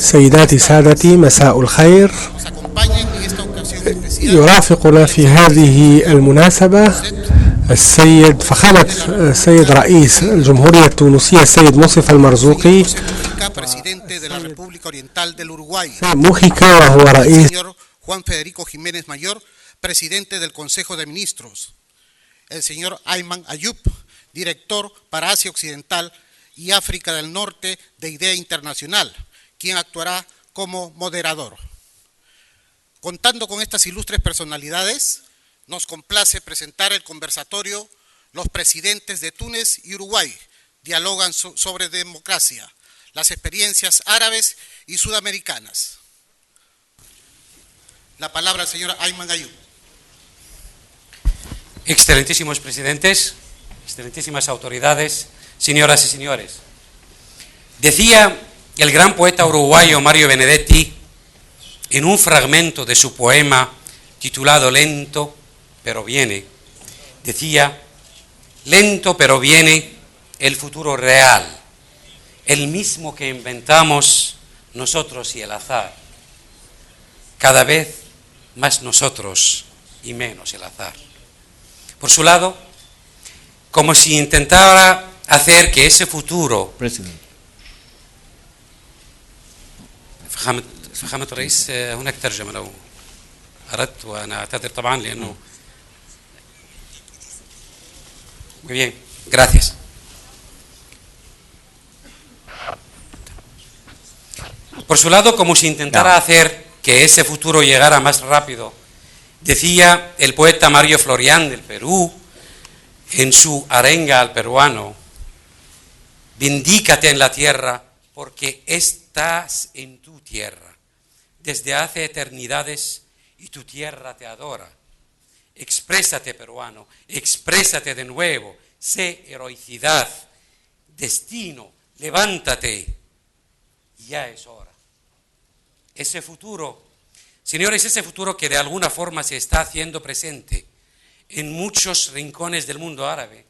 سيداتي سادتي، مساء الخير. يرافقنا في هذه المناسبة السيد رئيس الجمهورية التونسية السيد مصطفى المرزوقي موخيكا، وهو رئيس Juan Federico Jiménez Mayor, presidente del Consejo de Ministros, el señor Ayman Ayub, director para Asia Occidental y África del Norte de IDEA Internacional, quien actuará como moderador. Contando con estas ilustres personalidades, nos complace presentar el conversatorio Los presidentes de Túnez y Uruguay dialogan sobre democracia, las experiencias árabes y sudamericanas. La palabra al señor Ayman Ayub. Excelentísimos presidentes, excelentísimas autoridades, señoras y señores. Decía el gran poeta uruguayo Mario Benedetti en un fragmento de su poema titulado Lento pero viene, decía: lento pero viene el futuro real, el mismo que inventamos nosotros y el azar, cada vez más nosotros y menos el azar. Por su lado, como si intentara hacer que ese futuro... فخامة الرئيس هناك ترجمة لو أردت، وأنا أعتذر طبعا لأنه... Muy bien, gracias. Por su lado, como si intentara hacer que ese futuro llegara más rápido, decía el poeta Mario Florián del Perú en su arenga al peruano: vindícate en la tierra porque estás en tu tierra desde hace eternidades y tu tierra te adora. Exprésate, peruano, exprésate de nuevo, sé heroicidad, destino, levántate, ya es hora. Ese futuro, señores, ese futuro que de alguna forma se está haciendo presente en muchos rincones del mundo árabe,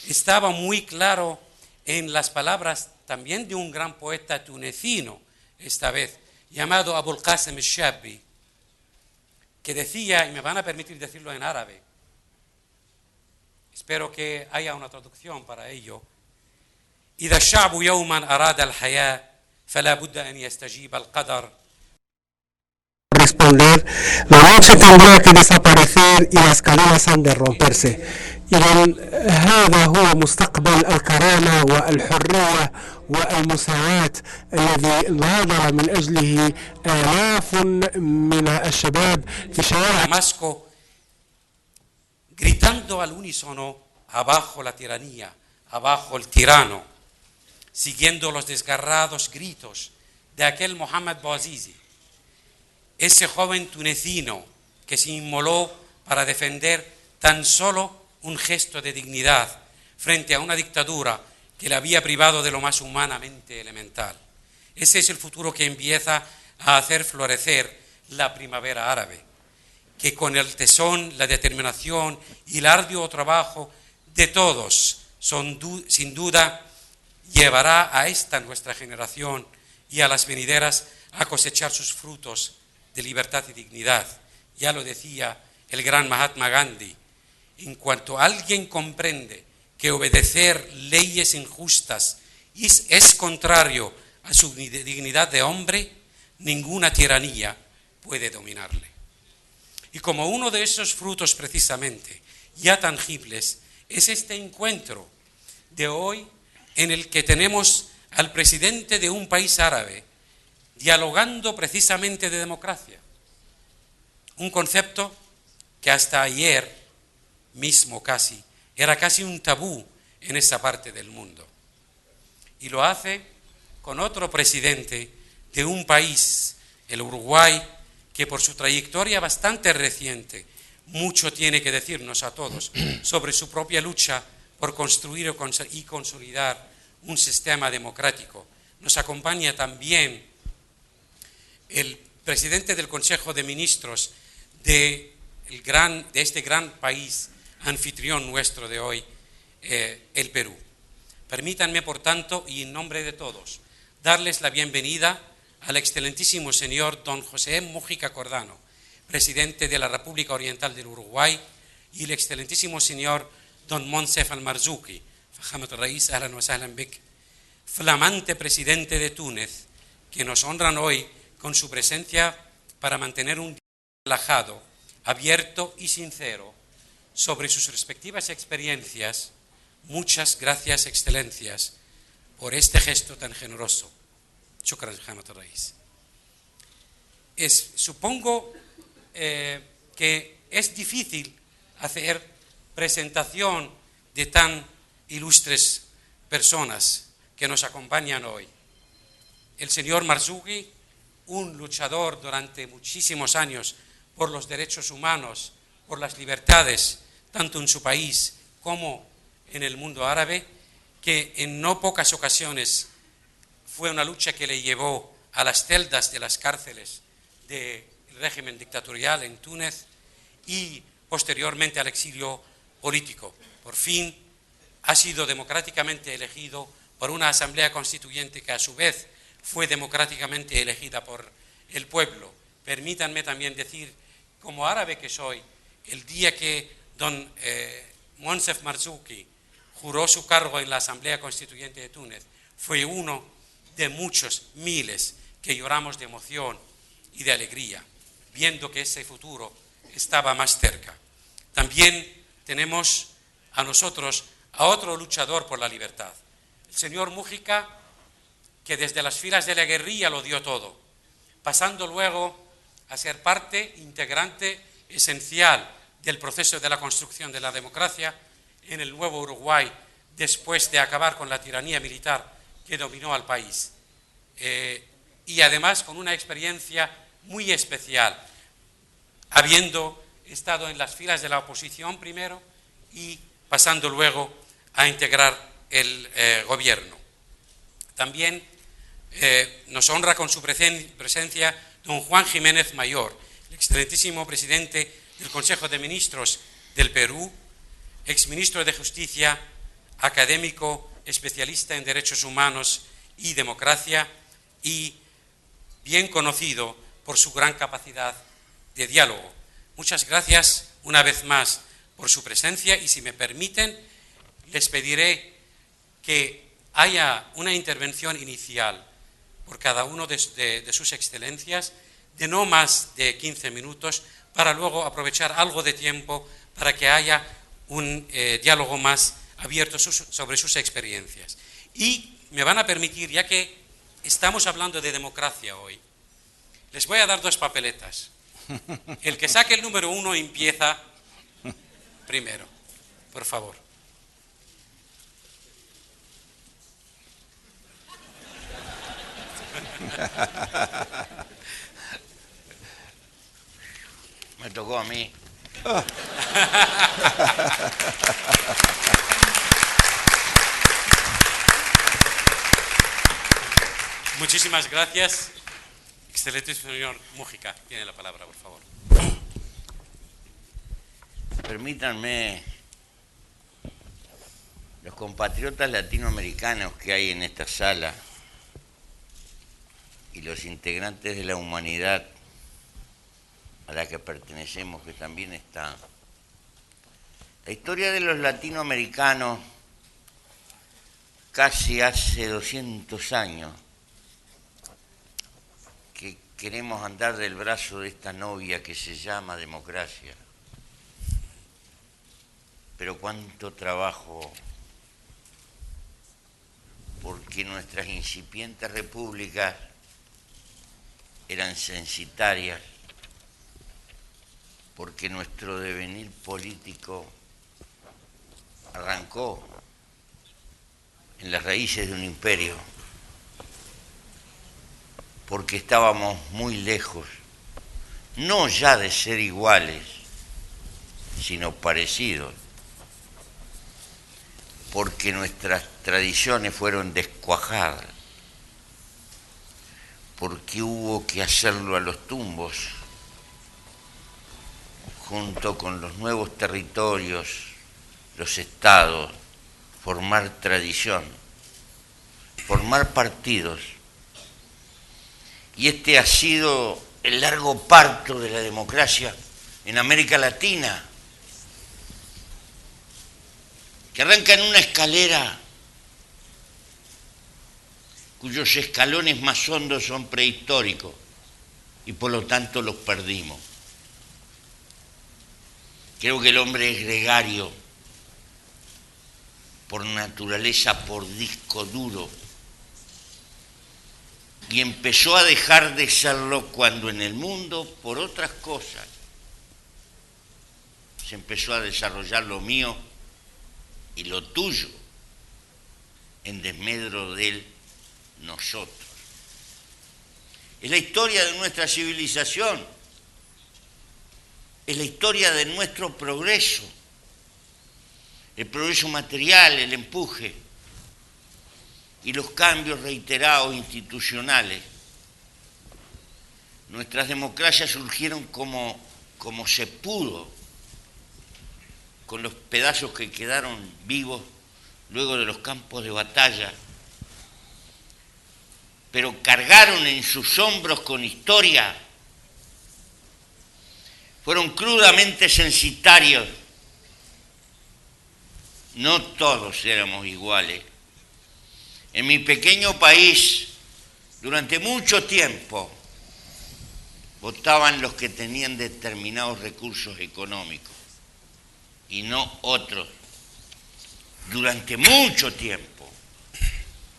estaba muy claro en las palabras también de un gran poeta tunecino, esta vez, llamado Abul Qasim al-Shabbi, que decía, y me van a permitir decirlo en árabe, espero que haya una traducción para ello: إذا الشعب يوما أراد الحياة فلا بد أن يستجيب القدر. Responder: la noche tendrá que desaparecer y las cadenas han de romperse. إذن هذا هو مستقبل الكرامة والحرية والمساواة الذي ناضل من أجله آلاف من الشباب في شوارع Damasco, gritando al unísono: abajo la tiranía, abajo el tirano, siguiendo los desgarrados gritos de aquel Mohamed Bouazizi, ese joven tunecino que se inmoló para defender tan solo un gesto de dignidad frente a una dictadura que le había privado de lo más humanamente elemental. Ese es el futuro que empieza a hacer florecer la primavera árabe, que con el tesón, la determinación y el arduo trabajo de todos, sin duda, llevará a esta nuestra generación y a las venideras a cosechar sus frutos de libertad y dignidad. Ya lo decía el gran Mahatma Gandhi: en cuanto alguien comprende que obedecer leyes injustas es contrario a su dignidad de hombre, ninguna tiranía puede dominarle. Y como uno de esos frutos precisamente ya tangibles es este encuentro de hoy en el que tenemos al presidente de un país árabe dialogando precisamente de democracia, un concepto que hasta ayer mismo era casi un tabú en esa parte del mundo. Y lo hace con otro presidente de un país, el Uruguay, que por su trayectoria bastante reciente mucho tiene que decirnos a todos sobre su propia lucha por construir y consolidar un sistema democrático. Nos acompaña también el presidente del Consejo de Ministros de este gran país anfitrión nuestro de hoy, el Perú. Permítanme, por tanto, y en nombre de todos, darles la bienvenida al excelentísimo señor don José Mújica Cordano, presidente de la República Oriental del Uruguay, y el excelentísimo señor don Monsef Al-Marzouki, Fajamat Raíz, ahlan wa sahlan bik, flamante presidente de Túnez, que nos honran hoy con su presencia para mantener un diálogo relajado, abierto y sincero sobre sus respectivas experiencias. Muchas gracias, excelencias, por este gesto tan generoso. Shukran, Fajamat Raíz. Supongo que es difícil hacer presentación de tan ilustres personas que nos acompañan hoy. El señor Marzouki, un luchador durante muchísimos años por los derechos humanos, por las libertades, tanto en su país como en el mundo árabe, que en no pocas ocasiones fue una lucha que le llevó a las celdas de las cárceles del régimen dictatorial en Túnez y posteriormente al exilio político. Por fin ha sido democráticamente elegido por una asamblea constituyente que a su vez fue democráticamente elegida por el pueblo. Permítanme también decir, como árabe que soy, el día que don Monsef Marzouki juró su cargo en la asamblea constituyente de Túnez, fue uno de muchos miles que lloramos de emoción y de alegría, viendo que ese futuro estaba más cerca. También tenemos a nosotros a otro luchador por la libertad, el señor Mújica, que desde las filas de la guerrilla lo dio todo, pasando luego a ser parte integrante esencial del proceso de la construcción de la democracia en el nuevo Uruguay, después de acabar con la tiranía militar que dominó al país. Y además con una experiencia muy especial, habiendo estado en las filas de la oposición primero y pasando luego a integrar el gobierno. También nos honra con su presencia don Juan Jiménez Mayor, el excelentísimo presidente del Consejo de Ministros del Perú, exministro de Justicia, académico, especialista en derechos humanos y democracia, y bien conocido por su gran capacidad de diálogo. Muchas gracias una vez más por su presencia, y si me permiten, les pediré que haya una intervención inicial por cada uno de sus excelencias de no más de 15 minutos, para luego aprovechar algo de tiempo para que haya un diálogo más abierto sobre sus experiencias. Y me van a permitir, ya que estamos hablando de democracia hoy, les voy a dar dos papeletas. El que saque el número 1 empieza primero, por favor. Me tocó a mí. Muchísimas gracias. Excelente señor Mújica, tiene la palabra, por favor. Permítanme, los compatriotas latinoamericanos que hay en esta sala y los integrantes de la humanidad a la que pertenecemos, que también están. La historia de los latinoamericanos, casi hace 200 años, que queremos andar del brazo de esta novia que se llama democracia. Pero cuánto trabajo, porque nuestras incipientes repúblicas eran censitarias, porque nuestro devenir político arrancó en las raíces de un imperio, porque estábamos muy lejos, no ya de ser iguales, sino parecidos, porque nuestras tradiciones fueron descuajadas, porque hubo que hacerlo a los tumbos, junto con los nuevos territorios, los estados, formar tradición, formar partidos Y este ha sido el largo parto de la democracia en América Latina, que arranca en una escalera cuyos escalones más hondos son prehistóricos y por lo tanto los perdimos. Creo que el hombre es gregario por naturaleza, por disco duro, y empezó a dejar de serlo cuando en el mundo, por otras cosas, se empezó a desarrollar lo mío y lo tuyo en desmedro del nosotros. Es la historia de nuestra civilización, es la historia de nuestro progreso, el progreso material, el empuje y los cambios reiterados institucionales. Nuestras democracias surgieron como se pudo, con los pedazos que quedaron vivos luego de los campos de batalla, pero cargaron en sus hombros con historia, fueron crudamente censitarios. No todos éramos iguales. En mi pequeño país, durante mucho tiempo, votaban los que tenían determinados recursos económicos y no otros. Durante mucho tiempo,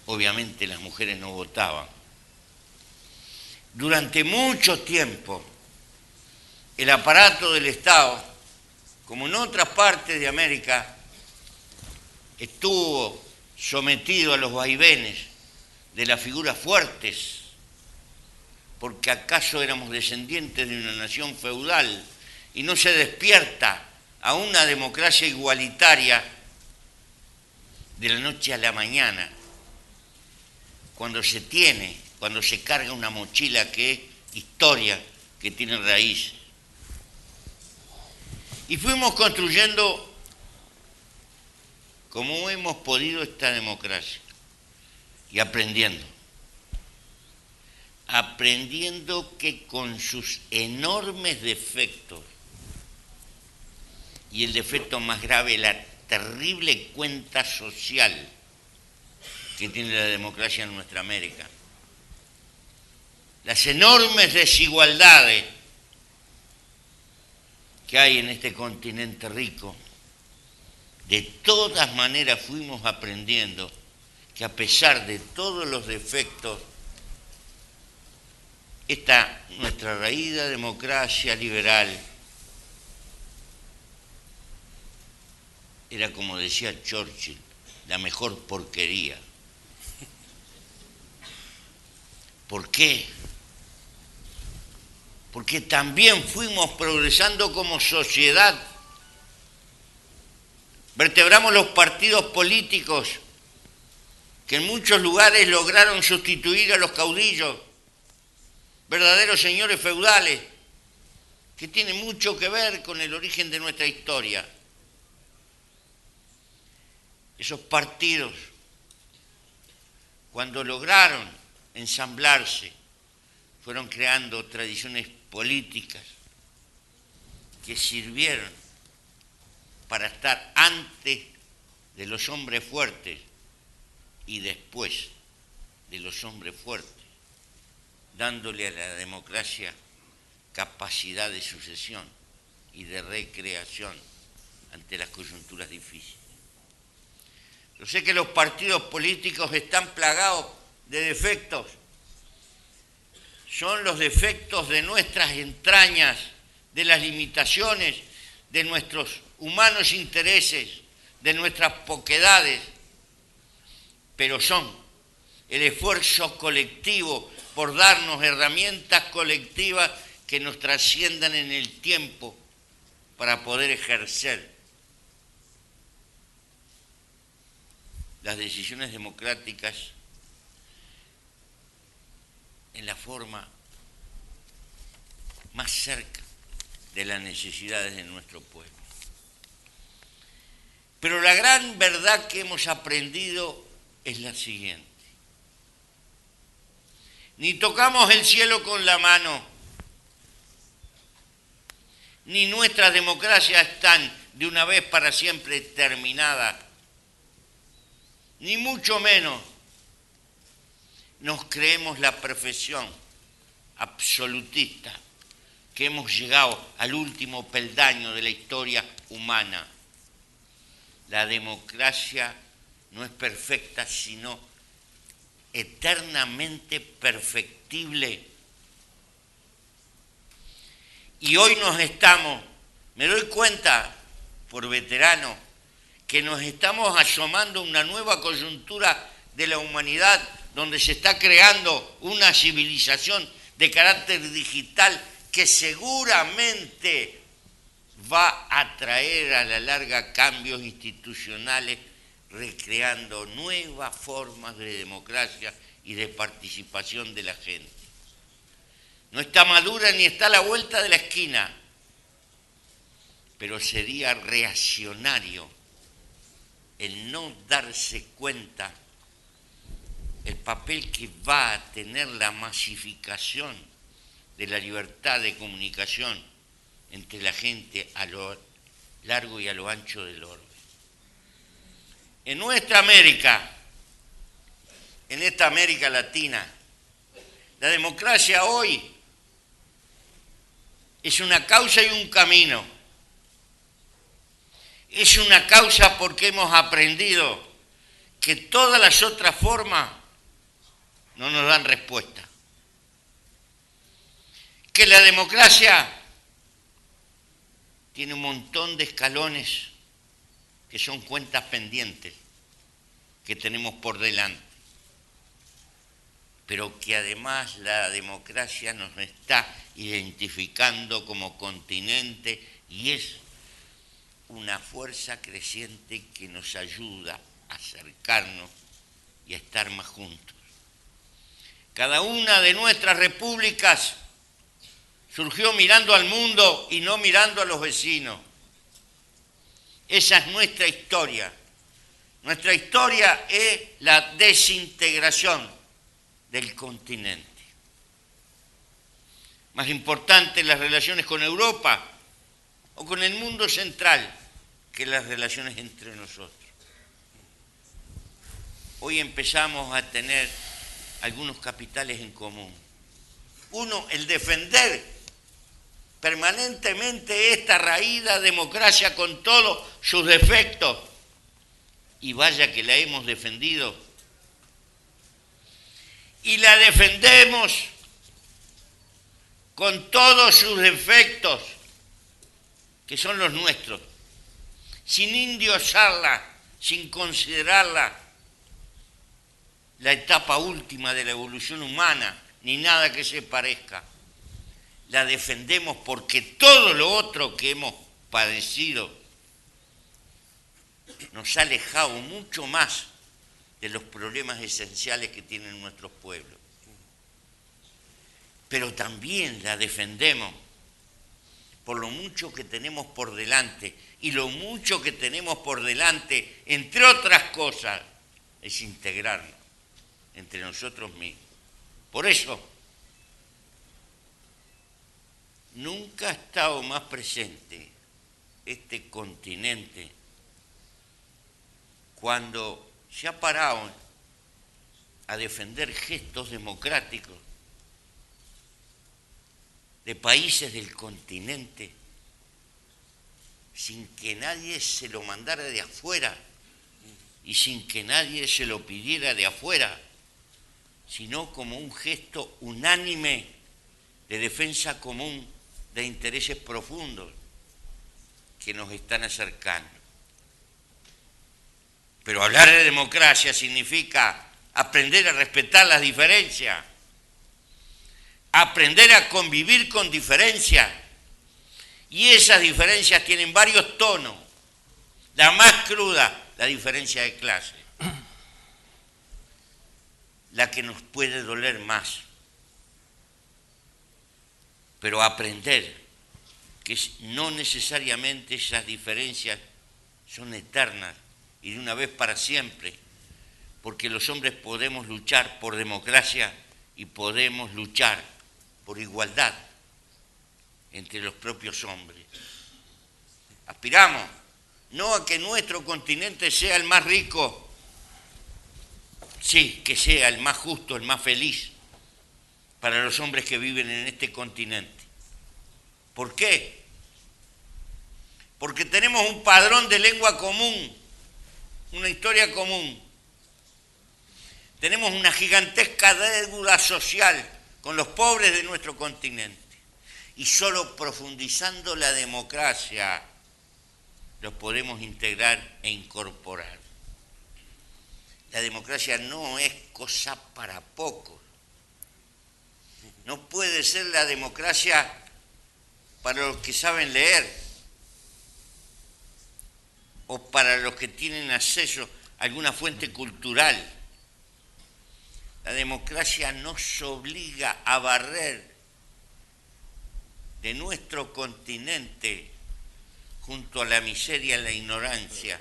obviamente las mujeres no votaban. Durante mucho tiempo, el aparato del Estado, como en otras partes de América, estuvo sometido a los vaivenes de las figuras fuertes, porque acaso éramos descendientes de una nación feudal y no se despierta a una democracia igualitaria de la noche a la mañana, cuando se carga una mochila que es historia, que tiene raíces. Y fuimos construyendo como hemos podido esta democracia y aprendiendo que con sus enormes defectos, y el defecto más grave, la terrible cuenta social que tiene la democracia en nuestra América, las enormes desigualdades que hay en este continente rico, de todas maneras fuimos aprendiendo que a pesar de todos los defectos, esta nuestra raída democracia liberal era, como decía Churchill, la mejor porquería. ¿Por qué? Porque también fuimos progresando como sociedad. Vertebramos los partidos políticos que en muchos lugares lograron sustituir a los caudillos, verdaderos señores feudales, que tiene mucho que ver con el origen de nuestra historia. Esos partidos, cuando lograron ensamblarse, fueron creando tradiciones políticas que sirvieron para estar antes de los hombres fuertes y después de los hombres fuertes, dándole a la democracia capacidad de sucesión y de recreación ante las coyunturas difíciles. Yo sé que los partidos políticos están plagados de defectos. Son los defectos de nuestras entrañas, de las limitaciones de nuestros humanos intereses, de nuestras poquedades, pero son el esfuerzo colectivo por darnos herramientas colectivas que nos trasciendan en el tiempo para poder ejercer las decisiones democráticas en la forma más cerca de las necesidades de nuestro pueblo. Pero la gran verdad que hemos aprendido es la siguiente. ni tocamos el cielo con la mano, ni nuestras democracias están de una vez para siempre terminadas, ni mucho menos nos creemos la perfección absolutista, que hemos llegado al último peldaño de la historia humana. La democracia no es perfecta, sino eternamente perfectible. Y hoy me doy cuenta, por veterano, que nos estamos asomando a una nueva coyuntura de la humanidad, donde se está creando una civilización de carácter digital que seguramente va a traer a la larga cambios institucionales, recreando nuevas formas de democracia y de participación de la gente. No está madura ni está a la vuelta de la esquina, pero sería reaccionario el no darse cuenta el papel que va a tener la masificación de la libertad de comunicación entre la gente a lo largo y a lo ancho del orbe. En nuestra América, en esta América Latina, la democracia hoy es una causa y un camino. Es una causa porque hemos aprendido que todas las otras formas no nos dan respuesta. Que la democracia tiene un montón de escalones que son cuentas pendientes que tenemos por delante. Pero que además la democracia nos está identificando como continente y es una fuerza creciente que nos ayuda a acercarnos y a estar más juntos. Cada una de nuestras repúblicas surgió mirando al mundo y no mirando a los vecinos. Esa es nuestra historia. Nuestra historia es la desintegración del continente. Más importante las relaciones con Europa o con el mundo central que las relaciones entre nosotros. Hoy empezamos a tener algunos capitales en común. Uno, el defender permanentemente esta raída democracia con todos sus defectos, y vaya que la hemos defendido, y la defendemos con todos sus defectos, que son los nuestros, sin endiosarla, sin considerarla la etapa última de la evolución humana, ni nada que se parezca. La defendemos porque todo lo otro que hemos padecido nos ha alejado mucho más de los problemas esenciales que tienen nuestros pueblos. Pero también la defendemos por lo mucho que tenemos por delante, y lo mucho que tenemos por delante, entre otras cosas, es integrarnos entre nosotros mismos. Por eso, nunca ha estado más presente este continente cuando se ha parado a defender gestos democráticos de países del continente sin que nadie se lo mandara de afuera y sin que nadie se lo pidiera de afuera, sino como un gesto unánime de defensa común de intereses profundos que nos están acercando. Pero hablar de democracia significa aprender a respetar las diferencias, aprender a convivir con diferencias, y esas diferencias tienen varios tonos. La más cruda, la diferencia de clase, la que nos puede doler más. Pero aprender que no necesariamente esas diferencias son eternas y de una vez para siempre, porque los hombres podemos luchar por democracia y podemos luchar por igualdad entre los propios hombres. Aspiramos no a que nuestro continente sea el más rico, sí, que sea el más justo, el más feliz para los hombres que viven en este continente. ¿Por qué? Porque tenemos un padrón de lengua común, una historia común. Tenemos una gigantesca deuda social con los pobres de nuestro continente. Y solo profundizando la democracia los podemos integrar e incorporar. La democracia no es cosa para pocos. No puede ser la democracia para los que saben leer o para los que tienen acceso a alguna fuente cultural. La democracia nos obliga a barrer de nuestro continente junto a la miseria y la ignorancia.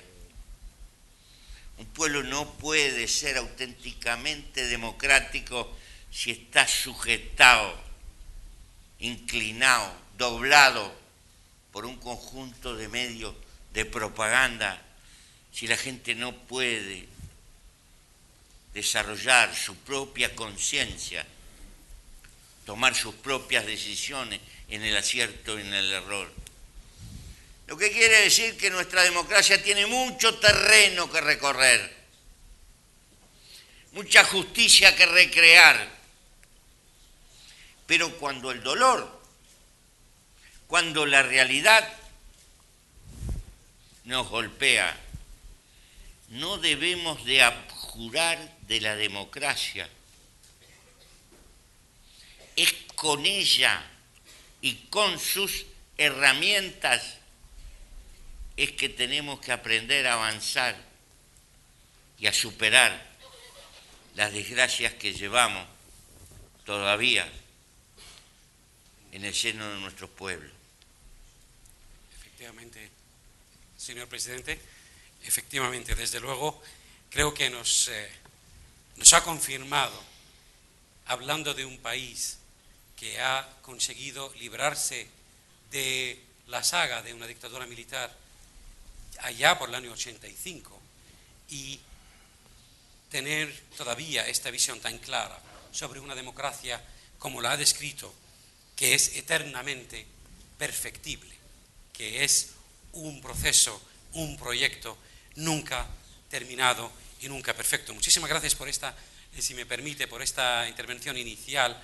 Un pueblo no puede ser auténticamente democrático si está sujetado, inclinado, doblado por un conjunto de medios de propaganda, si la gente no puede desarrollar su propia conciencia, tomar sus propias decisiones en el acierto y en el error. Lo que quiere decir que nuestra democracia tiene mucho terreno que recorrer, mucha justicia que recrear, pero cuando el dolor, cuando la realidad nos golpea, no debemos de abjurar de la democracia. Es con ella y con sus herramientas es que tenemos que aprender a avanzar y a superar las desgracias que llevamos todavía en el seno de nuestros pueblos. Efectivamente, señor presidente, efectivamente, desde luego, creo que nos ha confirmado, hablando de un país que ha conseguido librarse de la saga de una dictadura militar allá por el año 85 y tener todavía esta visión tan clara sobre una democracia como la ha descrito, que es eternamente perfectible, que es un proceso, un proyecto nunca terminado y nunca perfecto. Muchísimas gracias por esta, si me permite, por esta intervención inicial.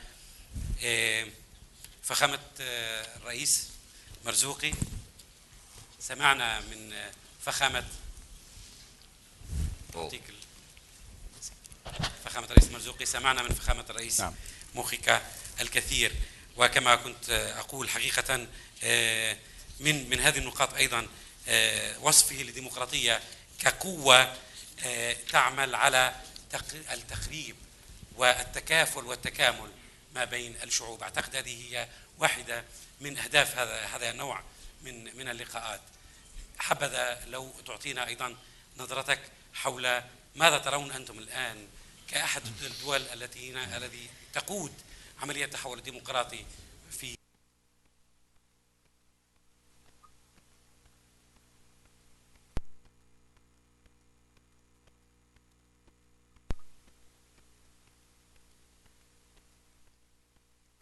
فخامة الرئيس مرزوقي، سمعنا من فخامة الرئيس مرزوقي، سمعنا من فخامة الرئيس موخيكا الكثير، وكما كنت أقول حقيقة من هذه النقاط أيضا وصفه للديمقراطية كقوة تعمل على التقريب والتكافل والتكامل ما بين الشعوب. أعتقد هذه هي واحدة من أهداف هذا النوع من اللقاءات. حبذا لو تعطينا أيضا نظرتك حول ماذا ترون أنتم الآن كأحد الدول التي تقود عملية التحول الديمقراطي في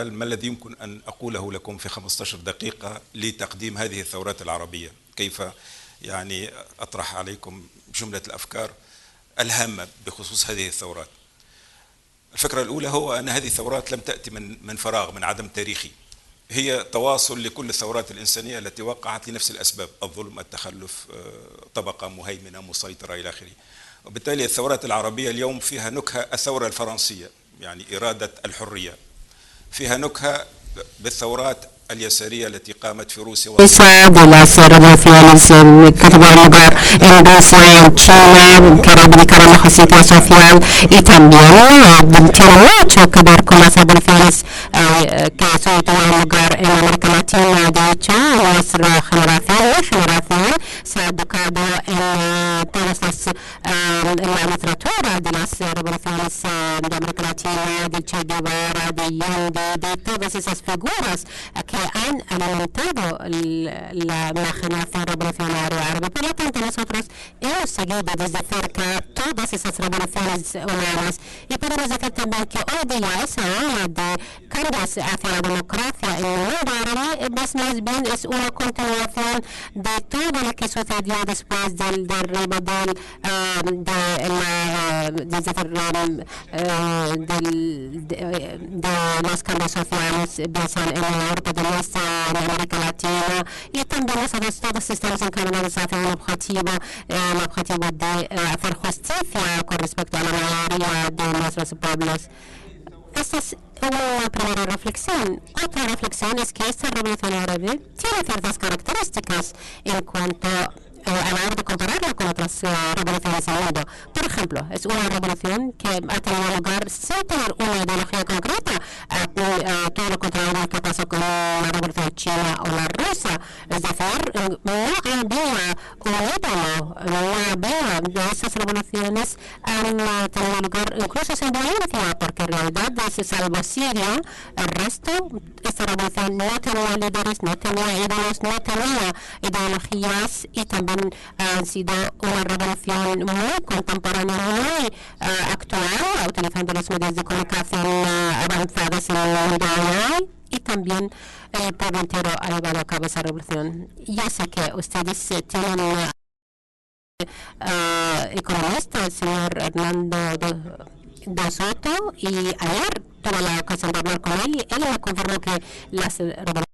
ما الذي يمكن أن أقوله لكم في 15 دقيقة لتقديم هذه الثورات العربية؟ كيف يعني أطرح عليكم جملة الأفكار الهامة بخصوص هذه الثورات. الفكرة الأولى هو أن هذه الثورات لم تأتي من فراغ، من عدم تاريخي. هي تواصل لكل الثورات الإنسانية التي وقعت لنفس الأسباب: الظلم، التخلف، طبقة مهيمنة مسيطرة إلى آخره. وبالتالي الثورات العربية اليوم فيها نكهة الثورة الفرنسية، يعني إرادة الحرية. فيها نكهة بالثورات اليسارية التي قامت في روسيا de las revoluciones que tuvieron lugar en Rusia y en China, que reivindicaron la justicia social, y también tiene mucho que ver con las revoluciones que tuvieron lugar en América Latina. De hecho, nuestra generación, se ha educado en todas la literatura de las revoluciones de América Latina, de Che Guevara, de Allende, de todas esas figuras que han alimentado la imaginación revolucionaria árabe. Por lo tanto, nosotros hemos seguido desde cerca todas esas revoluciones humanas y podemos decir también que hoy día esa ola de cambios hacia la democracia en el mundo árabe más bien es una continuación de todo lo que sucedió después del derribo de los cambios sociales en Europa del Este, en América Latina, y también nosotros todos estamos encaminados hacia un objetivo, el objetivo de hacer justicia con respecto a la mayoría de nuestros pueblos. Esta es una primera reflexión. Otra reflexión es que esta revolución árabe tiene ciertas características en cuanto a la hora de compararla con otras revoluciones del mundo. Por ejemplo, es una revolución que ha tenido lugar sin tener una ideología concreta, todo lo contrario de lo que pasó con la revolución china o la rusa. Es decir, no había un ídolo, no había. Esas revoluciones han tenido lugar incluso sin violencia, porque en realidad, salvo Siria, el resto, esta revolución no tenía líderes, no tenía ídolos, no tenía ideologías, y también ha sido una revolución muy contemporánea, muy actual, utilizando los medios de comunicación avanzados en el mundo online, y también el pueblo entero ha llevado a cabo esa revolución. Ya sé que ustedes tienen economista, el señor Hernando de Soto, y ayer tuve la ocasión de hablar con él, y él me confirmó que las revoluciones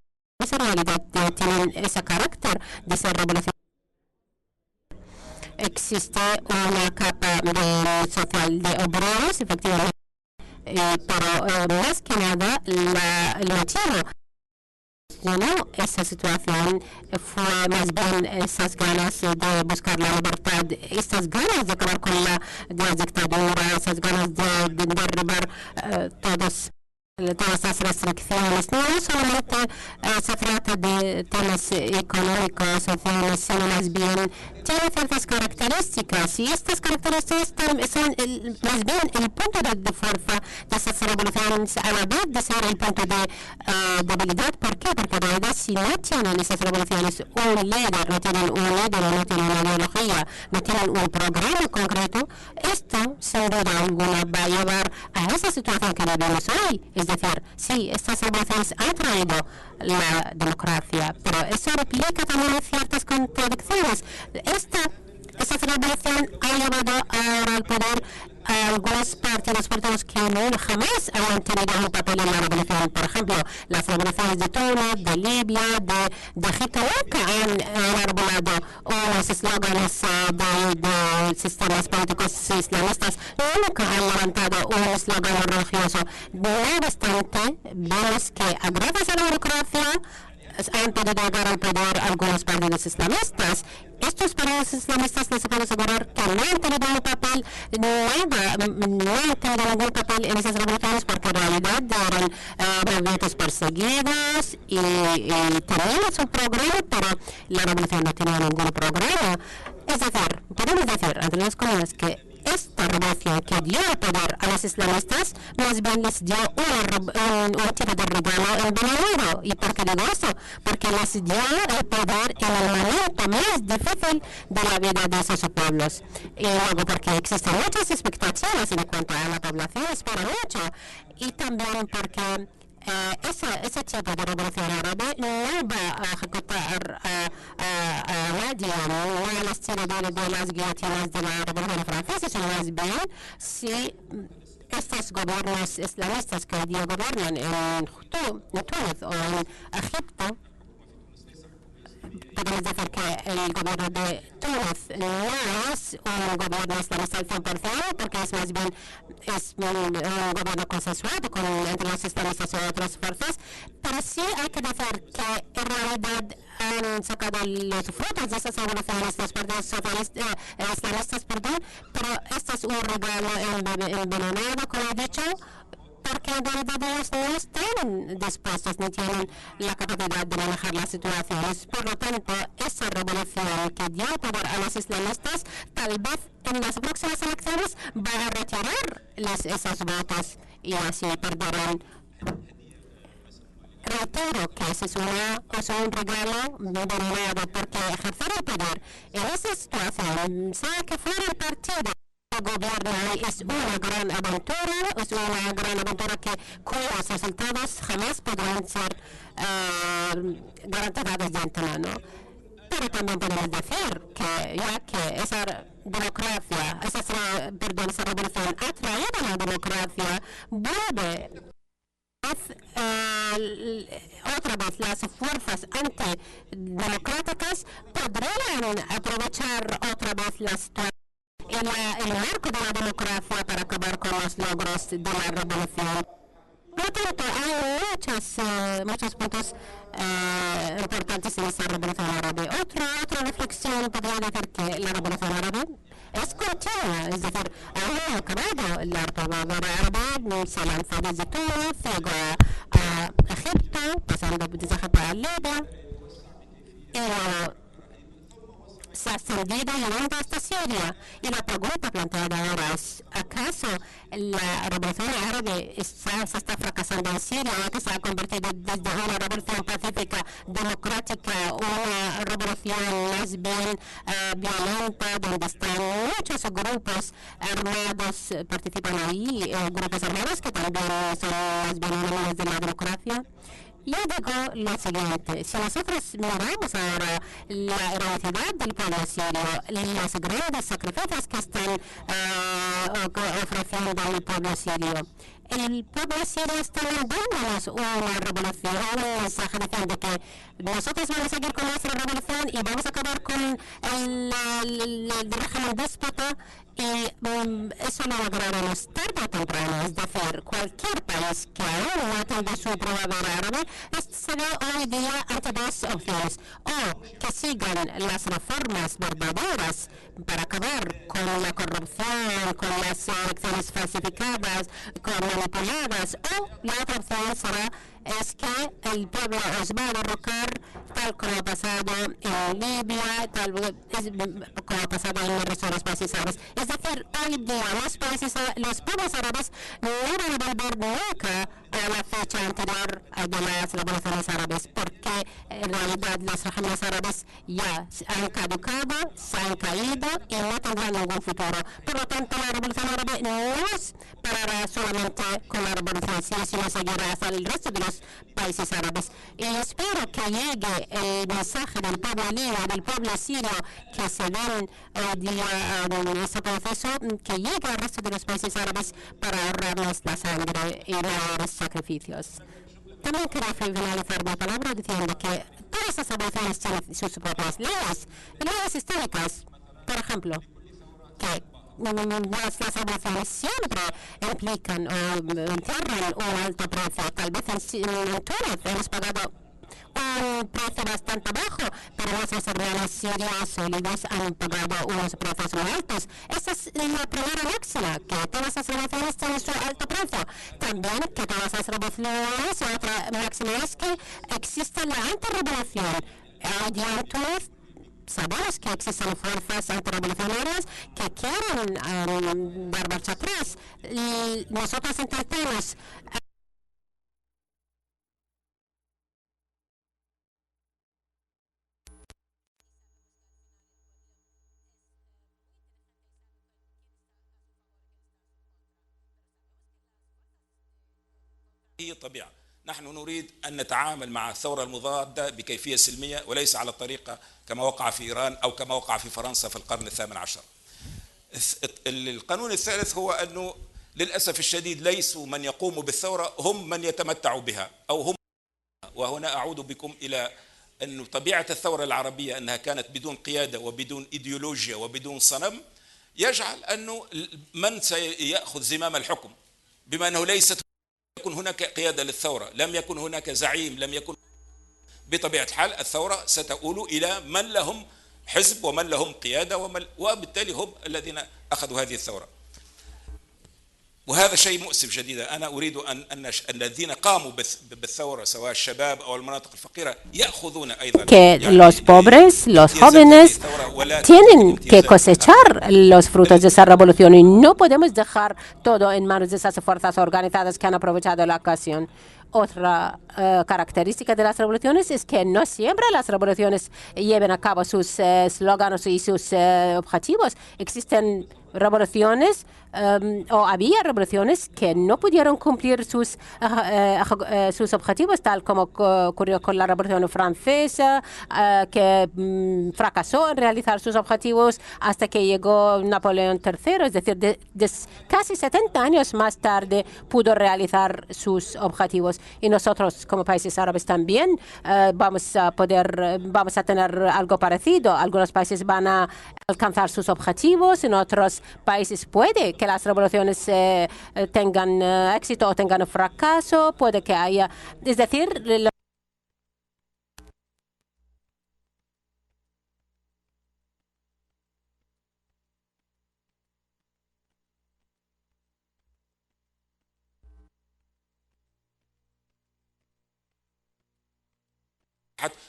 en realidad tienen ese carácter de ser revolución. Existe una capa social de obreros, efectivamente, pero más que nada el motivo. Esa situación fue más bien esas ganas de buscar la libertad, estas ganas de acabar con la dictadura, esas ganas de derribar todas las restricciones. No solamente se trata de temas económicos, sociales, sino más bien tiene ciertas características, y estas características son más bien el punto de fuerza de esas revoluciones, a la vez de ser el punto de debilidad. ¿Por qué? Porque en realidad, si no tienen esas revoluciones un líder, no tienen un líder, no tienen una ideología, no tienen un programa concreto, esto sin duda alguna va a llevar a esa situación que vivimos hoy. Es decir, sí, estas revoluciones han traído la democracia, pero eso implica también ciertas contradicciones. Esta revolución ha llevado al poder a algunos partidos que jamás han tenido un papel en la revolución. Por ejemplo, las revoluciones de Túnez, de Libia, de Egipto, nunca han elaborado unos eslóganes de sistemas políticos islamistas, nunca han levantado un eslogan religioso. No obstante, vemos que gracias a la democracia han podido llegar al poder algunos partidos islamistas. Estos partidos islamistas les puedo asegurar que no han tenido un papel, no han tenido ningún papel en esas revoluciones, porque en realidad eran movimientos perseguidos y tenían su programa, pero la revolución no tenía ningún programa. Es decir, podemos decir ante las comunas que esta revolución que dio el poder a los islamistas más bien les dio un tipo de regalo envenenado. ¿Y por qué digo eso? Porque les dio el poder en el momento más difícil de la vida de esos pueblos. Y luego porque existen muchas expectativas en cuanto a la población, espera mucho. Y también porque ese tipo de revolución árabe no va a ejecutar a nadie, no al estilo de las guillotinas de la revolución francesa, sino más bien si estos gobiernos islamistas que hoy día gobiernan en Túnez o en Egipto, podemos decir que el gobierno de Túnez no es un gobierno islamista al 100%, porque es más bien un gobierno consensuado entre los islamistas y otras fuerzas, pero sí hay que decir que en realidad han sacado los frutos de esas revoluciones los partidos islamistas, pero esto es un regalo envenenado, como he dicho, porque revolución de ellos no están dispuestos ni tienen la capacidad de manejar las situaciones. Por lo tanto, esa revolución que dio poder a los islamistas, tal vez en las próximas elecciones va a retirarles esos votos y así perderán. Reitero que ese es un regalo denegado, porque ejercer el poder en esa situación, sea que fuera el partido que gobierna, es una gran aventura, cuyos resultados jamás podrán ser garantizados de antemano. Pero también podemos decir que ya que esa democracia, esa revolución ha traído la democracia, vuelve otra vez las fuerzas antidemocráticas podrían aprovechar otra vez la situación en el marco de la democracia para acabar con los logros de la revolución. Por lo tanto, hay muchos puntos importantes en esta revolución árabe. Otra reflexión podría decir que la revolución árabe es continua, es decir, aún no ha acabado la revolución árabe, se lanzó desde Túnez, llegó a Egipto, pasando desde Egipto a Libia, se ha ascendido y llegando hasta Siria. Y la pregunta planteada ahora es, ¿acaso la revolución árabe se está fracasando en Siria, que se ha convertido desde una revolución pacífica, democrática, una revolución más bien violenta, donde están muchos grupos armados, participan ahí, grupos armados que también son más bien enemigos de la democracia? Yo digo lo siguiente, si nosotros miramos ahora la heroicidad del pueblo sirio, los grandes sacrificios que están ofreciendo al pueblo sirio, el pueblo sirio está dándonos una revolución, un mensaje diciendo que nosotros vamos a seguir con nuestra revolución y vamos a acabar con el régimen déspota, y eso lo lograremos tarde o temprano. Es decir, cualquier país que aún no tenga su proveedor árabe se ve hoy día ante dos opciones: o que sigan las reformas verdaderas para acabar con la corrupción, con las elecciones falsificadas, con manipuladas, o la otra opción es que el pueblo os va a derrocar, tal como ha pasado en Libia, como ha pasado en el resto de los países árabes. Es decir, hoy día los pueblos árabes no van a volver nunca a la fecha anterior de las revoluciones árabes, porque en realidad los regímenes árabes ya han caducado, se han caído y no tendrán ningún futuro. Por lo tanto, la revolución árabe no es parará solamente con la revolución siria, sino seguirá hasta el resto de los países árabes. Y espero que llegue el mensaje del pueblo libre, del pueblo sirio, que se ven hoy día en este proceso, que llegue al resto de los países árabes para ahorrarnos la sangre y los sacrificios. También quería finalizar mi palabra diciendo que todas las revoluciones tienen sus propias leyes históricas. Por ejemplo, que las revoluciones siempre implican o entierran un alto precio. Tal vez en Túnez hemos pagado un precio bastante bajo, pero nuestros hermanos sirios o libres han pagado unos precios muy altos. Esa es la primera máxima, que todas las revoluciones tienen su alto precio. También que todas las revoluciones, otra máxima es que existe la antirrevolución. Hoy día en Túnez sabemos que existen fuerzas antirrevolucionarias que quieren dar marcha atrás. Y nosotros intentamos هي الطبيعة. نحن نريد أن نتعامل مع الثورة المضادة بكيفية سلمية وليس على الطريقة كما وقع في إيران أو كما وقع في فرنسا في القرن ال18. القانون الثالث هو أنه للأسف الشديد ليسوا من يقوم بالثورة هم من يتمتع بها أو هم. وهنا أعود بكم إلى أن طبيعة الثورة العربية أنها كانت بدون قيادة وبدون إيديولوجيا وبدون صنم، يجعل أنه من سيأخذ زمام الحكم، بما أنه ليست يكون هناك قيادة للثورة، لم يكن هناك زعيم، لم يكن بطبيعة الحال الثورة ستؤول إلى من لهم حزب ومن لهم قيادة وبالتالي هم الذين أخذوا هذه الثورة. وهذا شيء مؤسف جديدا. أنا أريد أن الذين قاموا بالثورة سواء الشباب أو المناطق الفقيرة يأخذون أيضا que los pobres, los jóvenes tienen que cosechar los frutos de esa revolución y no podemos dejar todo en manos de esas fuerzas organizadas que han aprovechado la ocasión. Otra característica de las revoluciones es que no siempre las revoluciones lleven a cabo sus eslóganos y sus objetivos. Existen revoluciones o había revoluciones que no pudieron cumplir sus objetivos, tal como ocurrió con la Revolución Francesa, que fracasó en realizar sus objetivos hasta que llegó Napoleón III, es decir, casi 70 años más tarde pudo realizar sus objetivos. Y nosotros, como países árabes, también vamos a tener algo parecido. Algunos países van a alcanzar sus objetivos, en otros países puede que las revoluciones tengan éxito o tengan fracaso, puede que haya, es decir,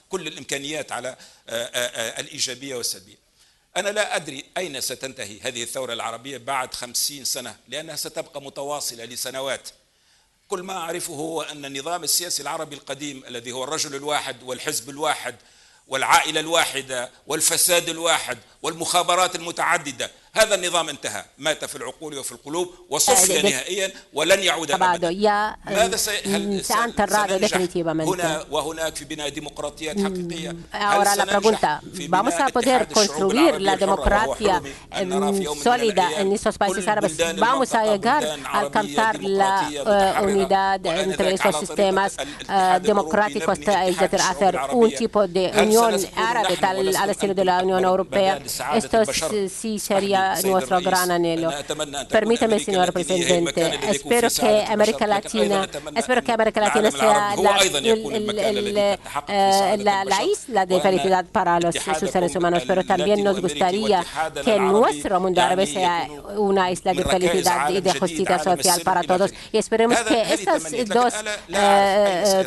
كل الإمكانيات على الإيجابية والسلبية. أنا لا أدري أين ستنتهي هذه الثورة العربية بعد 50 سنة، لأنها ستبقى متواصلة لسنوات. كل ما أعرفه هو أن النظام السياسي العربي القديم الذي هو الرجل الواحد والحزب الواحد والعائلة الواحدة والفساد الواحد والمخابرات المتعددة، هذا النظام انتهى، مات في العقول وفي القلوب وصفي نهائيا ولن يعود أبدا. ماذا هل سننجح هنا وهناك في بناء ديمقراطيات حقيقية؟ Ahora la pregunta, ¿vamos a poder construir la democracia sólida en estos países árabes? ¿Vamos a llegar a alcanzar la unidad entre estos sistemas democráticos, es decir, hacer un tipo de unión árabe tal al estilo de la Unión Europea? Esto sí sería nuestro gran anhelo. Permíteme, señor presidente, espero que América Latina sea la isla de felicidad para sus seres humanos, pero también nos gustaría que nuestro mundo árabe sea una isla de felicidad y de justicia social para todos. Y esperemos que estas dos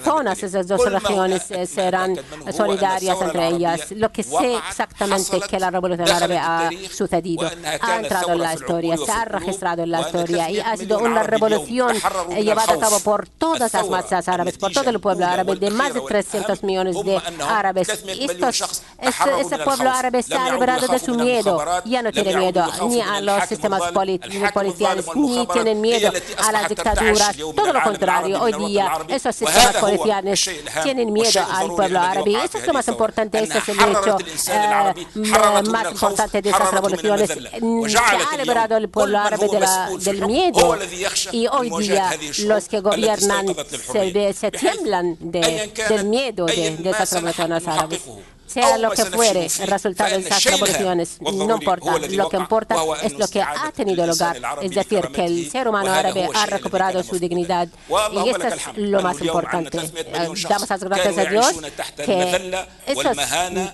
zonas, esas dos regiones serán solidarias entre ellas. Lo que sé exactamente que la revolución árabe ha sucedido, ha entrado en la historia, se ha registrado en la historia y ha sido una revolución llevada a cabo por todas las masas árabes, por todo el pueblo árabe, de más de 300 millones de árabes. Este pueblo árabe se ha liberado de su miedo, ya no tiene miedo ni a los sistemas policiales, ni tienen miedo a las dictaduras, todo lo contrario. Hoy día esos sistemas policiales tienen miedo al pueblo árabe y eso es lo más importante, ese es el hecho más importante de esas revoluciones. Se ha liberado el pueblo árabe del miedo y hoy día los que gobiernan se tiemblan del miedo de esas revoluciones árabes. Sea lo que fuere el resultado de esas revoluciones, no importa. Lo que importa es lo que ha tenido lugar, es decir, que el ser humano árabe ha recuperado su dignidad. Y esto es lo más importante. Damos las gracias a Dios que esos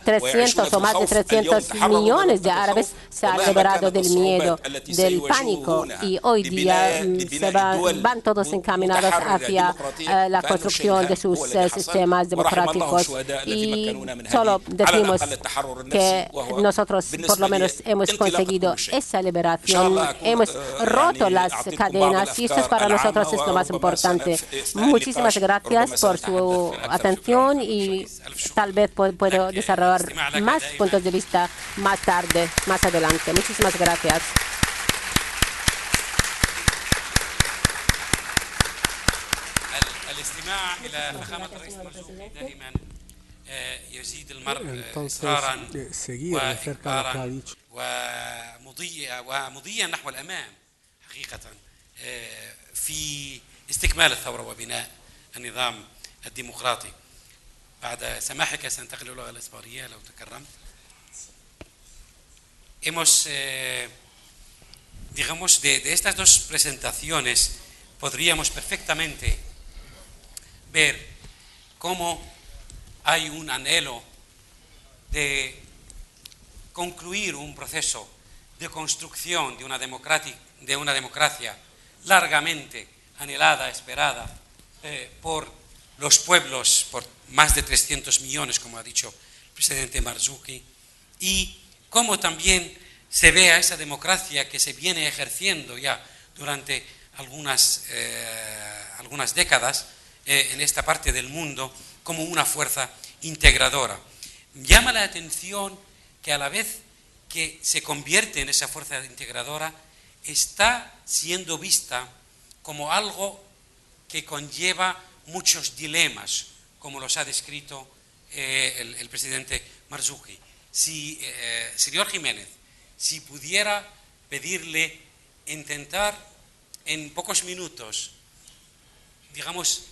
300 o más de 300 millones de árabes se han liberado del miedo, del pánico, y hoy día van todos encaminados hacia la construcción de sus sistemas democráticos. Y solo decimos que nosotros por lo menos hemos conseguido esa liberación, hemos roto las cadenas y esto es para nosotros es lo más importante. Muchísimas gracias por su atención y tal vez puedo desarrollar más puntos de vista más tarde, más adelante. Muchísimas gracias. يزيد المرء إصرارا وإقرارا ومضيا نحو الأمام حقيقة في استكمال الثورة وبناء النظام الديمقراطي. بعد سماحك سننتقل إلى اللغة الإسبانية لو تكرمت. Digamos, de estas dos presentaciones podríamos perfectamente ver cómo hay un anhelo de concluir un proceso de construcción de una democracia largamente anhelada, esperada por los pueblos, por más de 300 millones, como ha dicho el presidente Marzuki, y cómo también se vea esa democracia que se viene ejerciendo ya durante algunas décadas en esta parte del mundo como una fuerza integradora. Llama la atención que a la vez que se convierte en esa fuerza integradora, está siendo vista como algo que conlleva muchos dilemas, como los ha descrito el presidente Marzuki. Señor Jiménez, si pudiera pedirle intentar en pocos minutos, digamos,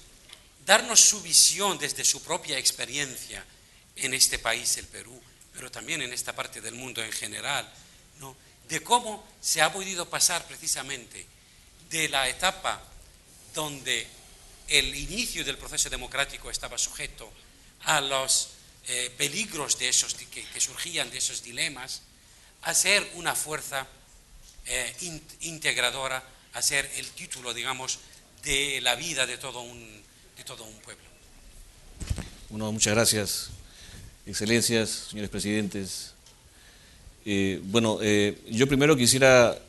darnos su visión desde su propia experiencia en este país, el Perú, pero también en esta parte del mundo en general, ¿no?, de cómo se ha podido pasar precisamente de la etapa donde el inicio del proceso democrático estaba sujeto a los peligros de esos que surgían de esos dilemas, a ser una fuerza integradora, a ser el título, digamos, de la vida de todo un pueblo. Bueno, muchas gracias, excelencias, señores presidentes. Yo primero quisiera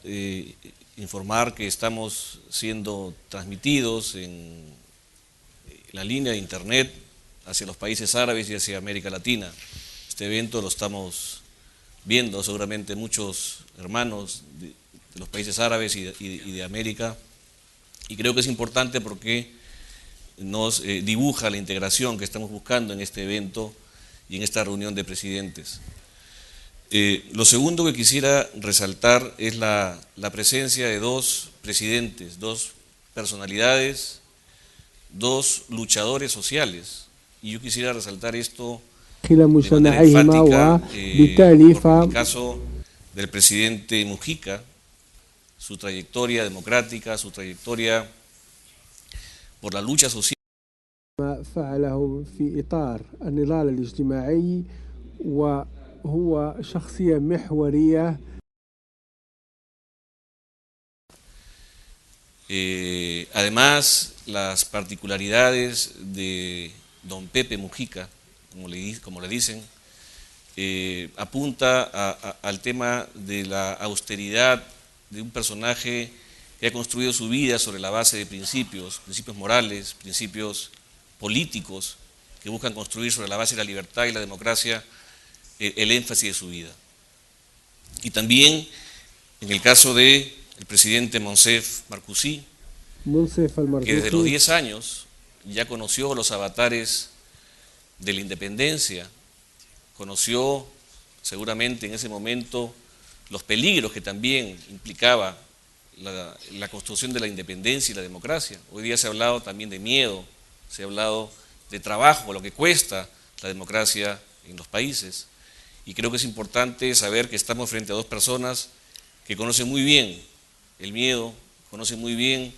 informar que estamos siendo transmitidos en la línea de internet hacia los países árabes y hacia América Latina. Este evento lo estamos viendo seguramente muchos hermanos de los países árabes y de América, y creo que es importante porque nos dibuja la integración que estamos buscando en este evento y en esta reunión de presidentes. Lo segundo que quisiera resaltar es la presencia de dos presidentes, dos personalidades, dos luchadores sociales, y yo quisiera resaltar esto de manera enfática, por el caso del presidente Mujica, su trayectoria democrática, su trayectoria por la lucha social. ما فعله في إطار النضال الاجتماعي وهو شخصية محورية. Además, las particularidades de don Pepe Mujica, como le dicen, apunta al tema de la austeridad de un personaje que ha construido su vida sobre la base de principios morales, principios políticos que buscan construir sobre la base de la libertad y la democracia el énfasis de su vida. Y también en el caso del presidente Monsef Marcoussi, que desde los 10 años ya conoció los avatares de la independencia, conoció seguramente en ese momento los peligros que también implicaba la construcción de la independencia y la democracia. Hoy día se ha hablado también de miedo, se ha hablado de trabajo, lo que cuesta la democracia en los países, y creo que es importante saber que estamos frente a dos personas que conocen muy bien el miedo, conocen muy bien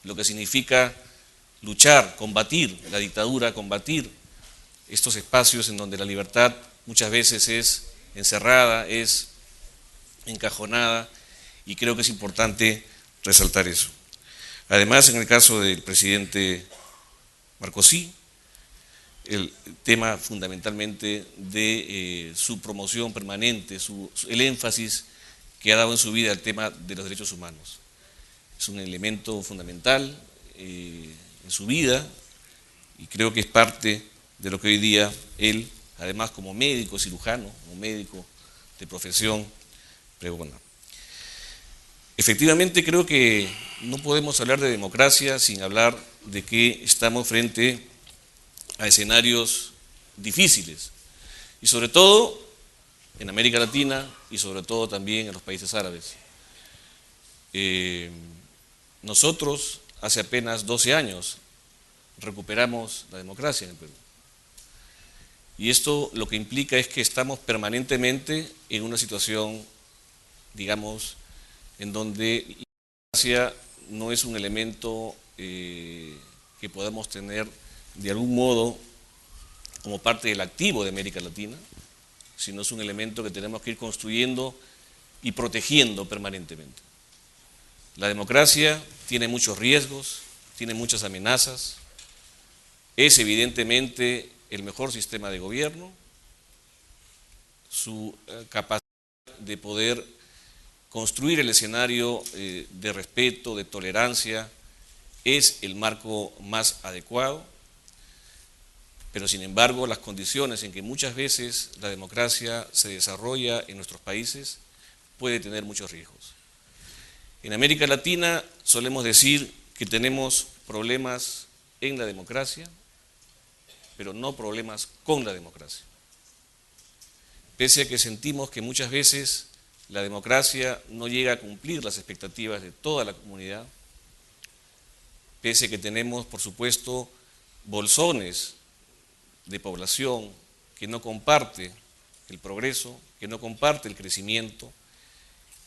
lo que significa luchar, combatir la dictadura, combatir estos espacios en donde la libertad muchas veces es encerrada, es encajonada, y creo que es importante resaltar eso. Además, en el caso del presidente Marcoussi, el tema fundamentalmente de su promoción permanente, el énfasis que ha dado en su vida al tema de los derechos humanos. Es un elemento fundamental en su vida, y creo que es parte de lo que hoy día él, además como médico cirujano, como médico de profesión, pregona. Efectivamente, creo que no podemos hablar de democracia sin hablar de que estamos frente a escenarios difíciles, y sobre todo en América Latina y sobre todo también en los países árabes. Nosotros hace apenas 12 años recuperamos la democracia en el Perú, y esto lo que implica es que estamos permanentemente en una situación, digamos, en donde la democracia no es un elemento que podamos tener de algún modo como parte del activo de América Latina, sino es un elemento que tenemos que ir construyendo y protegiendo permanentemente. La democracia tiene muchos riesgos, tiene muchas amenazas, es evidentemente el mejor sistema de gobierno, su capacidad de poder construir el escenario de respeto, de tolerancia, es el marco más adecuado, pero sin embargo las condiciones en que muchas veces la democracia se desarrolla en nuestros países puede tener muchos riesgos. En América Latina solemos decir que tenemos problemas en la democracia, pero no problemas con la democracia. Pese a que sentimos que muchas veces la democracia no llega a cumplir las expectativas de toda la comunidad, pese a que tenemos, por supuesto, bolsones de población que no comparte el progreso, que no comparte el crecimiento,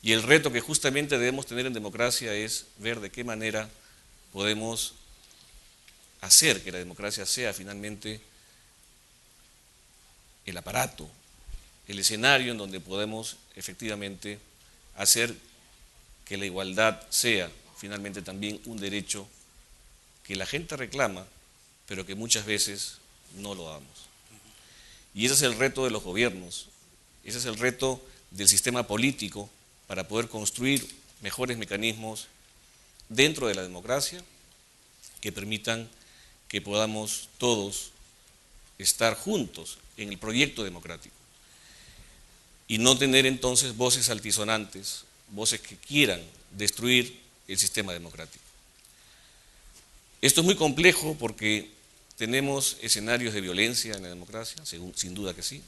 y el reto que justamente debemos tener en democracia es ver de qué manera podemos hacer que la democracia sea finalmente el aparato, el escenario en donde podemos efectivamente hacer que la igualdad sea finalmente también un derecho que la gente reclama, pero que muchas veces no lo damos. Y ese es el reto de los gobiernos, ese es el reto del sistema político para poder construir mejores mecanismos dentro de la democracia que permitan que podamos todos estar juntos en el proyecto democrático y no tener entonces voces altisonantes, voces que quieran destruir el sistema democrático. Esto es muy complejo porque tenemos escenarios de violencia en la democracia, sin duda que sí.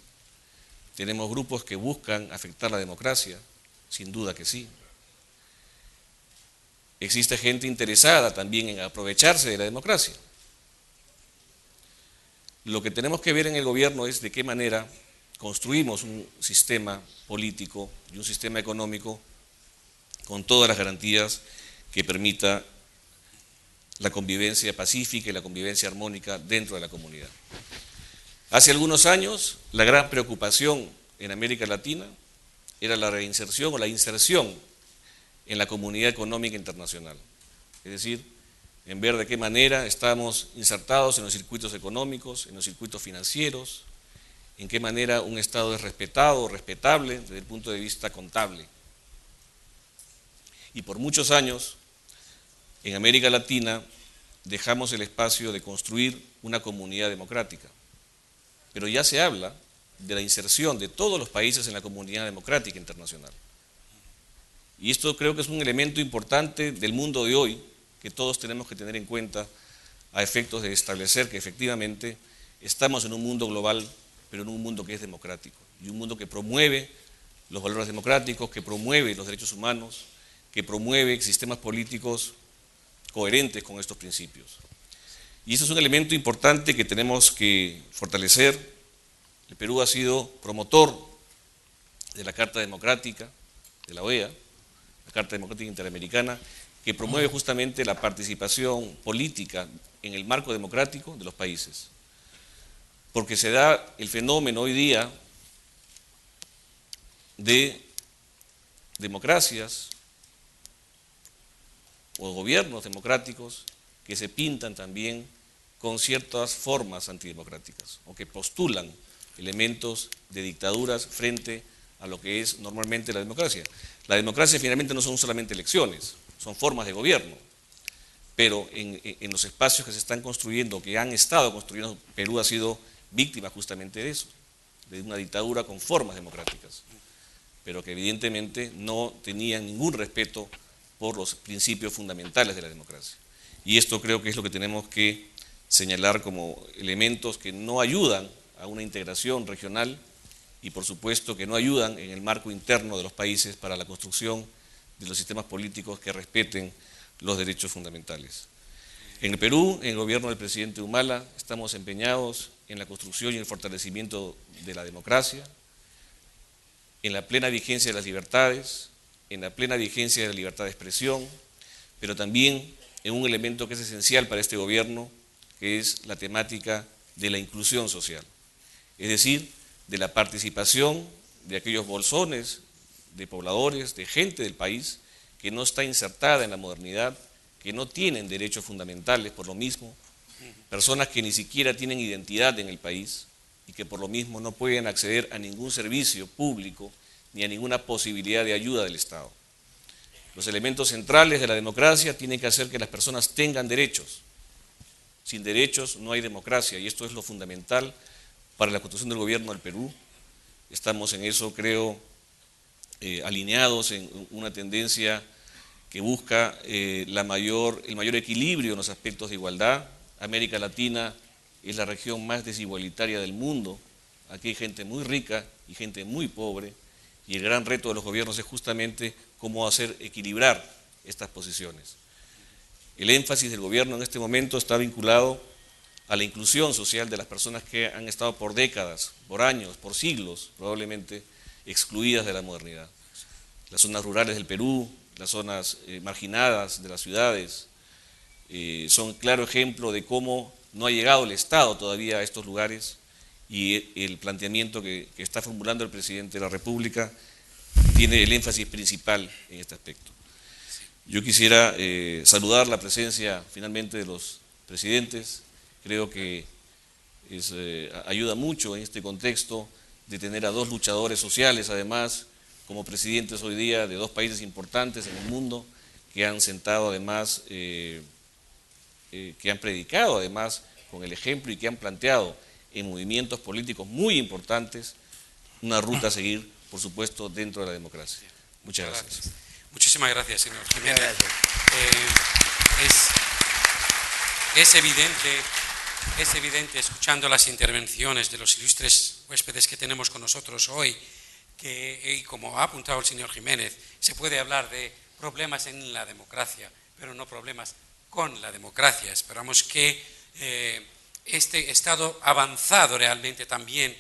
Tenemos grupos que buscan afectar la democracia, sin duda que sí. Existe gente interesada también en aprovecharse de la democracia. Lo que tenemos que ver en el gobierno es de qué manera construimos un sistema político y un sistema económico con todas las garantías que permita la convivencia pacífica y la convivencia armónica dentro de la comunidad. Hace algunos años, la gran preocupación en América Latina era la reinserción o la inserción en la comunidad económica internacional. Es decir, en ver de qué manera estamos insertados en los circuitos económicos, en los circuitos financieros, en qué manera un Estado es respetado o respetable desde el punto de vista contable. Y por muchos años, en América Latina, dejamos el espacio de construir una comunidad democrática. Pero ya se habla de la inserción de todos los países en la comunidad democrática internacional. Y esto creo que es un elemento importante del mundo de hoy, que todos tenemos que tener en cuenta a efectos de establecer que efectivamente estamos en un mundo global, pero en un mundo que es democrático, y un mundo que promueve los valores democráticos, que promueve los derechos humanos, que promueve sistemas políticos coherentes con estos principios. Y eso es un elemento importante que tenemos que fortalecer. El Perú ha sido promotor de la Carta Democrática de la OEA, la Carta Democrática Interamericana, que promueve justamente la participación política en el marco democrático de los países. Porque se da el fenómeno hoy día de democracias o gobiernos democráticos que se pintan también con ciertas formas antidemocráticas o que postulan elementos de dictaduras frente a lo que es normalmente la democracia. La democracia finalmente no son solamente elecciones, son formas de gobierno, pero en los espacios que se están construyendo, que han estado construyendo, Perú ha sido víctima justamente de eso, de una dictadura con formas democráticas, pero que evidentemente no tenían ningún respeto por los principios fundamentales de la democracia. Y esto creo que es lo que tenemos que señalar como elementos que no ayudan a una integración regional y por supuesto que no ayudan en el marco interno de los países para la construcción de los sistemas políticos que respeten los derechos fundamentales. En el Perú, en el gobierno del presidente Humala, estamos empeñados en la construcción y el fortalecimiento de la democracia, en la plena vigencia de las libertades, en la plena vigencia de la libertad de expresión, pero también en un elemento que es esencial para este gobierno, que es la temática de la inclusión social, es decir, de la participación de aquellos bolsones de pobladores, de gente del país, que no está insertada en la modernidad, que no tienen derechos fundamentales por lo mismo, personas que ni siquiera tienen identidad en el país y que por lo mismo no pueden acceder a ningún servicio público ni a ninguna posibilidad de ayuda del Estado. Los elementos centrales de la democracia tienen que hacer que las personas tengan derechos. Sin derechos no hay democracia, y esto es lo fundamental para la construcción del gobierno del Perú. Estamos en eso, creo, alineados en una tendencia que busca el mayor equilibrio en los aspectos de igualdad. América Latina es la región más desigualitaria del mundo. Aquí hay gente muy rica y gente muy pobre, y el gran reto de los gobiernos es justamente cómo hacer equilibrar estas posiciones. El énfasis del gobierno en este momento está vinculado a la inclusión social de las personas que han estado por décadas, por años, por siglos, probablemente excluidas de la modernidad. Las zonas rurales del Perú, las zonas marginadas de las ciudades, son claro ejemplo de cómo no ha llegado el Estado todavía a estos lugares, y el planteamiento que está formulando el presidente de la República tiene el énfasis principal en este aspecto. Yo quisiera saludar la presencia finalmente de los presidentes. Creo que ayuda mucho en este contexto de tener a dos luchadores sociales, además, como presidentes hoy día de dos países importantes en el mundo, que han sentado además, que han predicado además con el ejemplo y que han planteado en movimientos políticos muy importantes una ruta a seguir, por supuesto, dentro de la democracia. Muchas gracias. Muchísimas gracias, señor Jiménez. Es evidente, escuchando las intervenciones de los ilustres huéspedes que tenemos con nosotros hoy, que, y como ha apuntado el señor Jiménez, se puede hablar de problemas en la democracia, pero no problemas con la democracia. Esperamos que este estado avanzado realmente también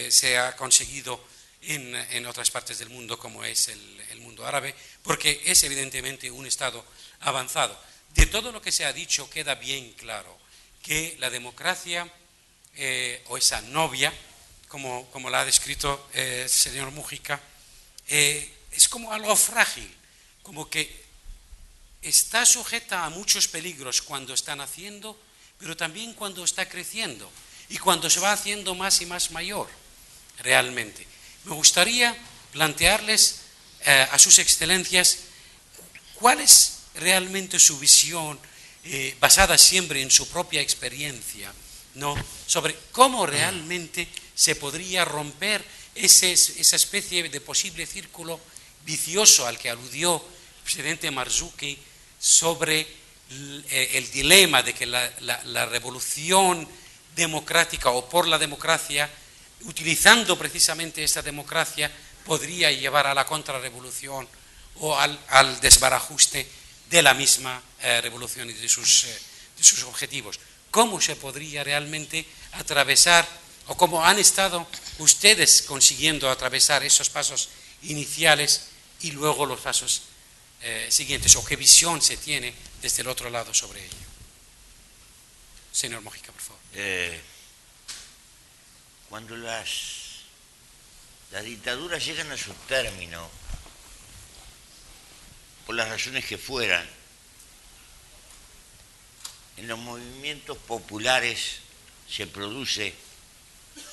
se ha conseguido en otras partes del mundo, como es el mundo árabe, porque es evidentemente un estado avanzado. De todo lo que se ha dicho queda bien claro que la democracia, o esa novia, como la ha descrito el señor Mújica, es como algo frágil, como que está sujeta a muchos peligros cuando está naciendo, pero también cuando está creciendo y cuando se va haciendo más y más mayor, realmente. Me gustaría plantearles a sus excelencias cuál es realmente su visión, basada siempre en su propia experiencia, ¿no?, sobre cómo realmente se podría romper esa especie de posible círculo vicioso al que aludió el presidente Marzuki sobre el dilema de que la revolución democrática o por la democracia, utilizando precisamente esta democracia, podría llevar a la contrarrevolución o al desbarajuste de la misma revolución y de sus objetivos. ¿Cómo se podría realmente atravesar, o cómo han estado ustedes consiguiendo atravesar esos pasos iniciales y luego los pasos siguientes, o qué visión se tiene desde el otro lado sobre ello? Señor Mújica, por favor. Cuando las dictaduras llegan a su término, por las razones que fueran, en los movimientos populares se produce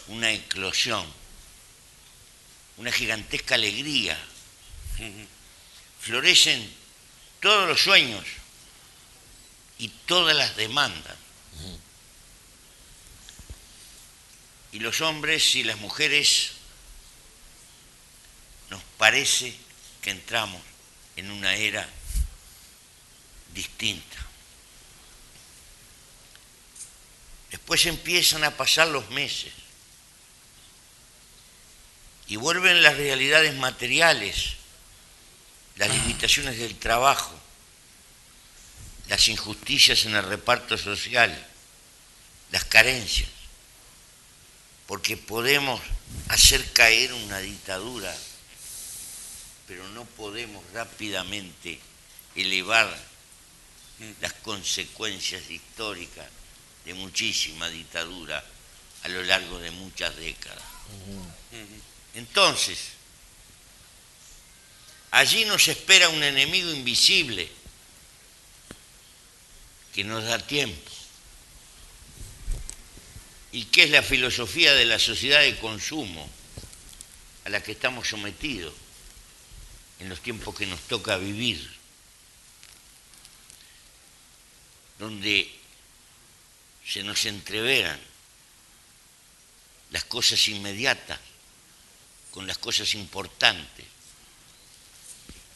una eclosión, una gigantesca alegría. Florecen todos los sueños y todas las demandas. Y los hombres y las mujeres nos parece que entramos en una era distinta. Después empiezan a pasar los meses y vuelven las realidades materiales, las limitaciones del trabajo, las injusticias en el reparto social, las carencias, porque podemos hacer caer una dictadura, pero no podemos rápidamente elevar las consecuencias históricas de muchísima dictadura a lo largo de muchas décadas. Entonces, Allí nos espera un enemigo invisible que nos da tiempo y que es la filosofía de la sociedad de consumo a la que estamos sometidos en los tiempos que nos toca vivir, donde se nos entreveran las cosas inmediatas con las cosas importantes,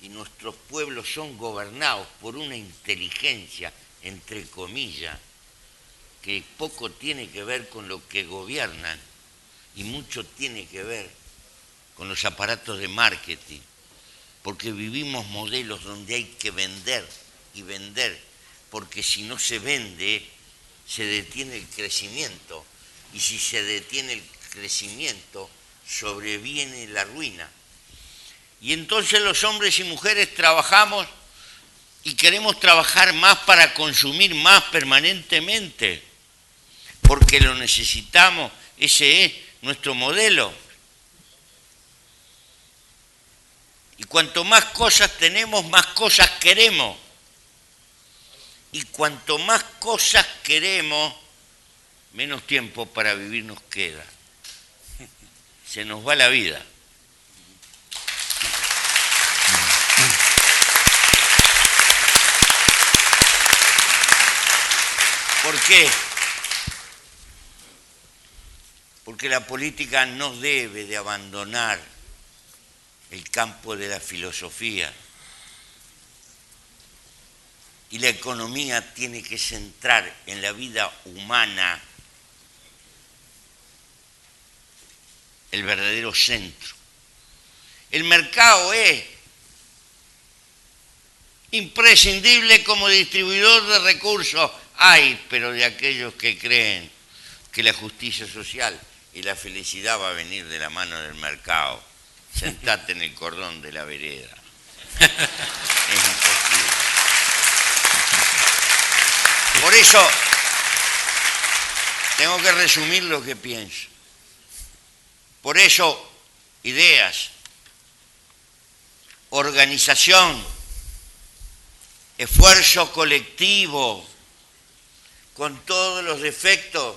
y nuestros pueblos son gobernados por una inteligencia, entre comillas, que poco tiene que ver con lo que gobiernan y mucho tiene que ver con los aparatos de marketing, porque vivimos modelos donde hay que vender y vender, porque si no se vende, se detiene el crecimiento, y si se detiene el crecimiento, sobreviene la ruina. Y entonces los hombres y mujeres trabajamos y queremos trabajar más para consumir más permanentemente, porque lo necesitamos, ese es nuestro modelo. Y cuanto más cosas tenemos, más cosas queremos. Y cuanto más cosas queremos, menos tiempo para vivir nos queda. Se nos va la vida. ¿Por qué? Porque la política no debe de abandonar el campo de la filosofía y la economía tiene que centrar en la vida humana el verdadero centro. El mercado es imprescindible como distribuidor de recursos. Hay, pero de aquellos que creen que la justicia social y la felicidad va a venir de la mano del mercado. Sentate en el cordón de la vereda. Es imposible. Por eso tengo que resumir lo que pienso. Por eso, ideas, organización, esfuerzo colectivo, con todos los defectos,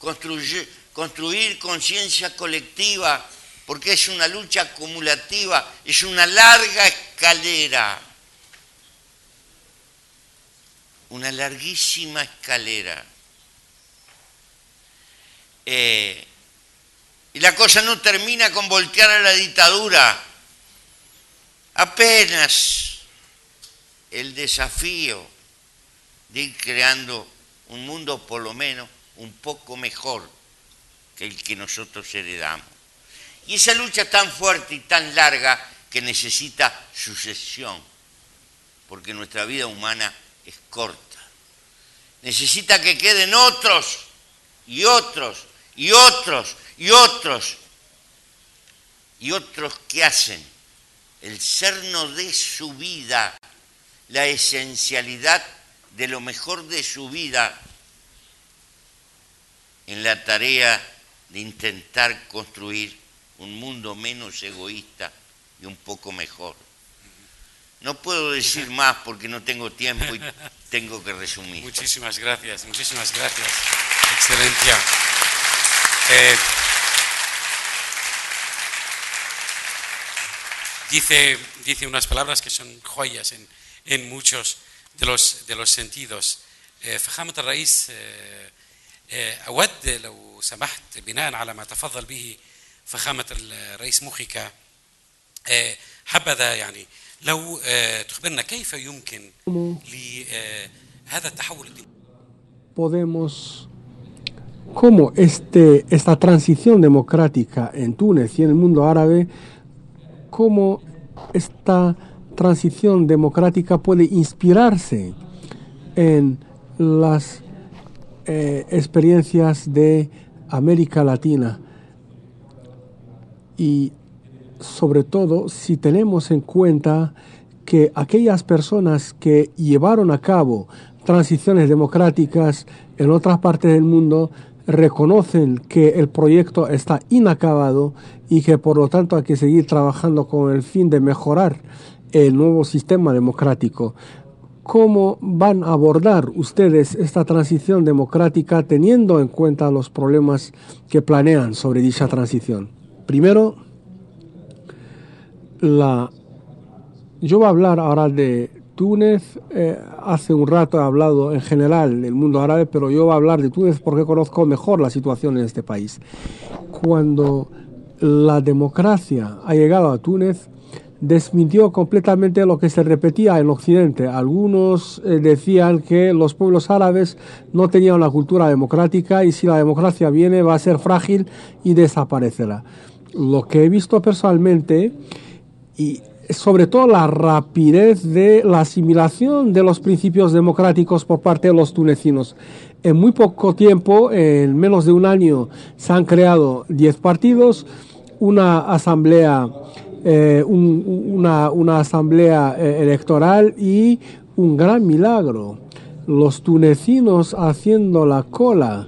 construir conciencia colectiva, porque es una lucha acumulativa, es una larga escalera, una larguísima escalera. Y la cosa no termina con voltear a la dictadura, apenas el desafío de ir creando un mundo por lo menos un poco mejor que el que nosotros heredamos. Y esa lucha es tan fuerte y tan larga que necesita sucesión, porque nuestra vida humana es corta. Necesita que queden otros y otros y otros y otros y otros que hacen el cerno de su vida, la esencialidad de lo mejor de su vida en la tarea de intentar construir un mundo menos egoísta y un poco mejor. No puedo decir más porque no tengo tiempo y tengo que resumir. Muchísimas gracias, muchísimas gracias. Excelencia. Dice unas palabras que son joyas en muchos de los sentidos. فخامة الرئيس أود لو سمحت بناء على ما تفضل به فخامة الرئيس موخيكا حبذا يعني لو تخبرنا كيف يمكن لهذا التحول podemos, cómo esta transición democrática en Túnez y en el mundo árabe, cómo esta transición democrática puede inspirarse en las experiencias de América Latina, y sobre todo si tenemos en cuenta que aquellas personas que llevaron a cabo transiciones democráticas en otras partes del mundo reconocen que el proyecto está inacabado y que por lo tanto hay que seguir trabajando con el fin de mejorar el nuevo sistema democrático. ¿Cómo van a abordar ustedes esta transición democrática teniendo en cuenta los problemas que planean sobre dicha transición? Primero, yo voy a hablar ahora de Túnez. Hace un rato he hablado en general del mundo árabe, pero yo voy a hablar de Túnez porque conozco mejor la situación en este país. Cuando la democracia ha llegado a Túnez, desmintió completamente lo que se repetía en Occidente. Algunos decían que los pueblos árabes no tenían una cultura democrática y si la democracia viene va a ser frágil y desaparecerá. Lo que he visto personalmente, y sobre todo la rapidez de la asimilación de los principios democráticos por parte de los tunecinos. En muy poco tiempo, en menos de un año, se han creado 10 partidos, una asamblea una asamblea electoral y un gran milagro. Los tunecinos haciendo la cola.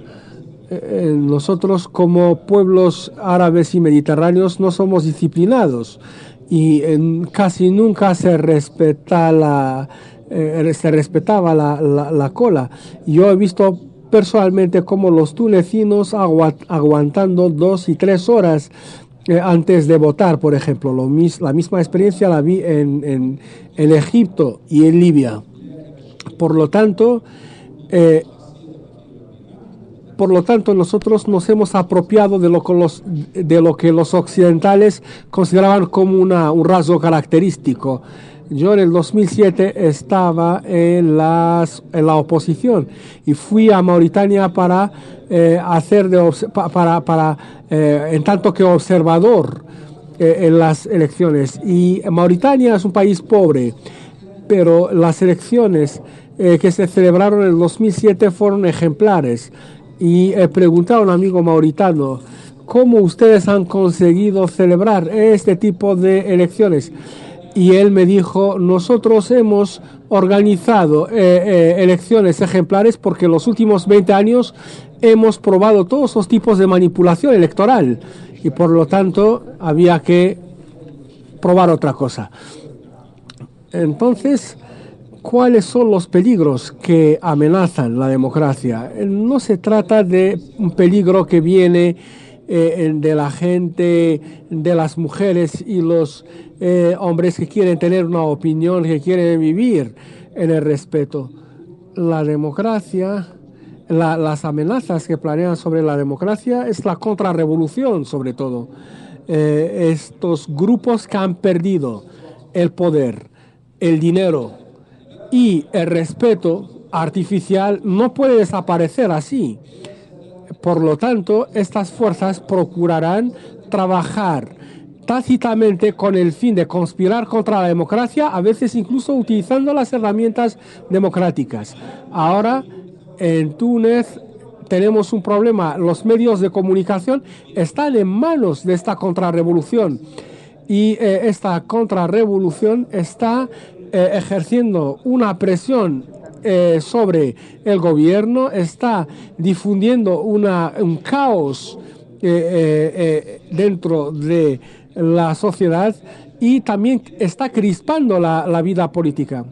Nosotros como pueblos árabes y mediterráneos no somos disciplinados y casi nunca se respetaba la cola. Yo he visto personalmente cómo los tunecinos aguantando 2 y 3 horas antes de votar, por ejemplo. La misma experiencia la vi en Egipto y en Libia. Por lo tanto, nosotros nos hemos apropiado de lo que los occidentales consideraban como un rasgo característico. Yo en el 2007 estaba en la oposición y fui a Mauritania para en tanto que observador en las elecciones. Y Mauritania es un país pobre, pero las elecciones que se celebraron en el 2007 fueron ejemplares. Y pregunté a un amigo mauritano, ¿cómo ustedes han conseguido celebrar este tipo de elecciones? Y él me dijo, nosotros hemos organizado elecciones ejemplares porque en los últimos 20 años hemos probado todos los tipos de manipulación electoral y por lo tanto había que probar otra cosa. Entonces, ¿cuáles son los peligros que amenazan la democracia? No se trata de un peligro que viene de la gente, de las mujeres y los hombres que quieren tener una opinión, que quieren vivir en el respeto. La democracia, las amenazas que planean sobre la democracia es la contrarrevolución, sobre todo. Estos grupos que han perdido el poder, el dinero y el respeto artificial no puede desaparecer así. Por lo tanto, estas fuerzas procurarán trabajar tácitamente con el fin de conspirar contra la democracia, a veces incluso utilizando las herramientas democráticas. Ahora, en Túnez tenemos un problema. Los medios de comunicación están en manos de esta contrarrevolución y esta contrarrevolución está ejerciendo una presión sobre el gobierno, está difundiendo un caos dentro de la sociedad y también está crispando la vida política.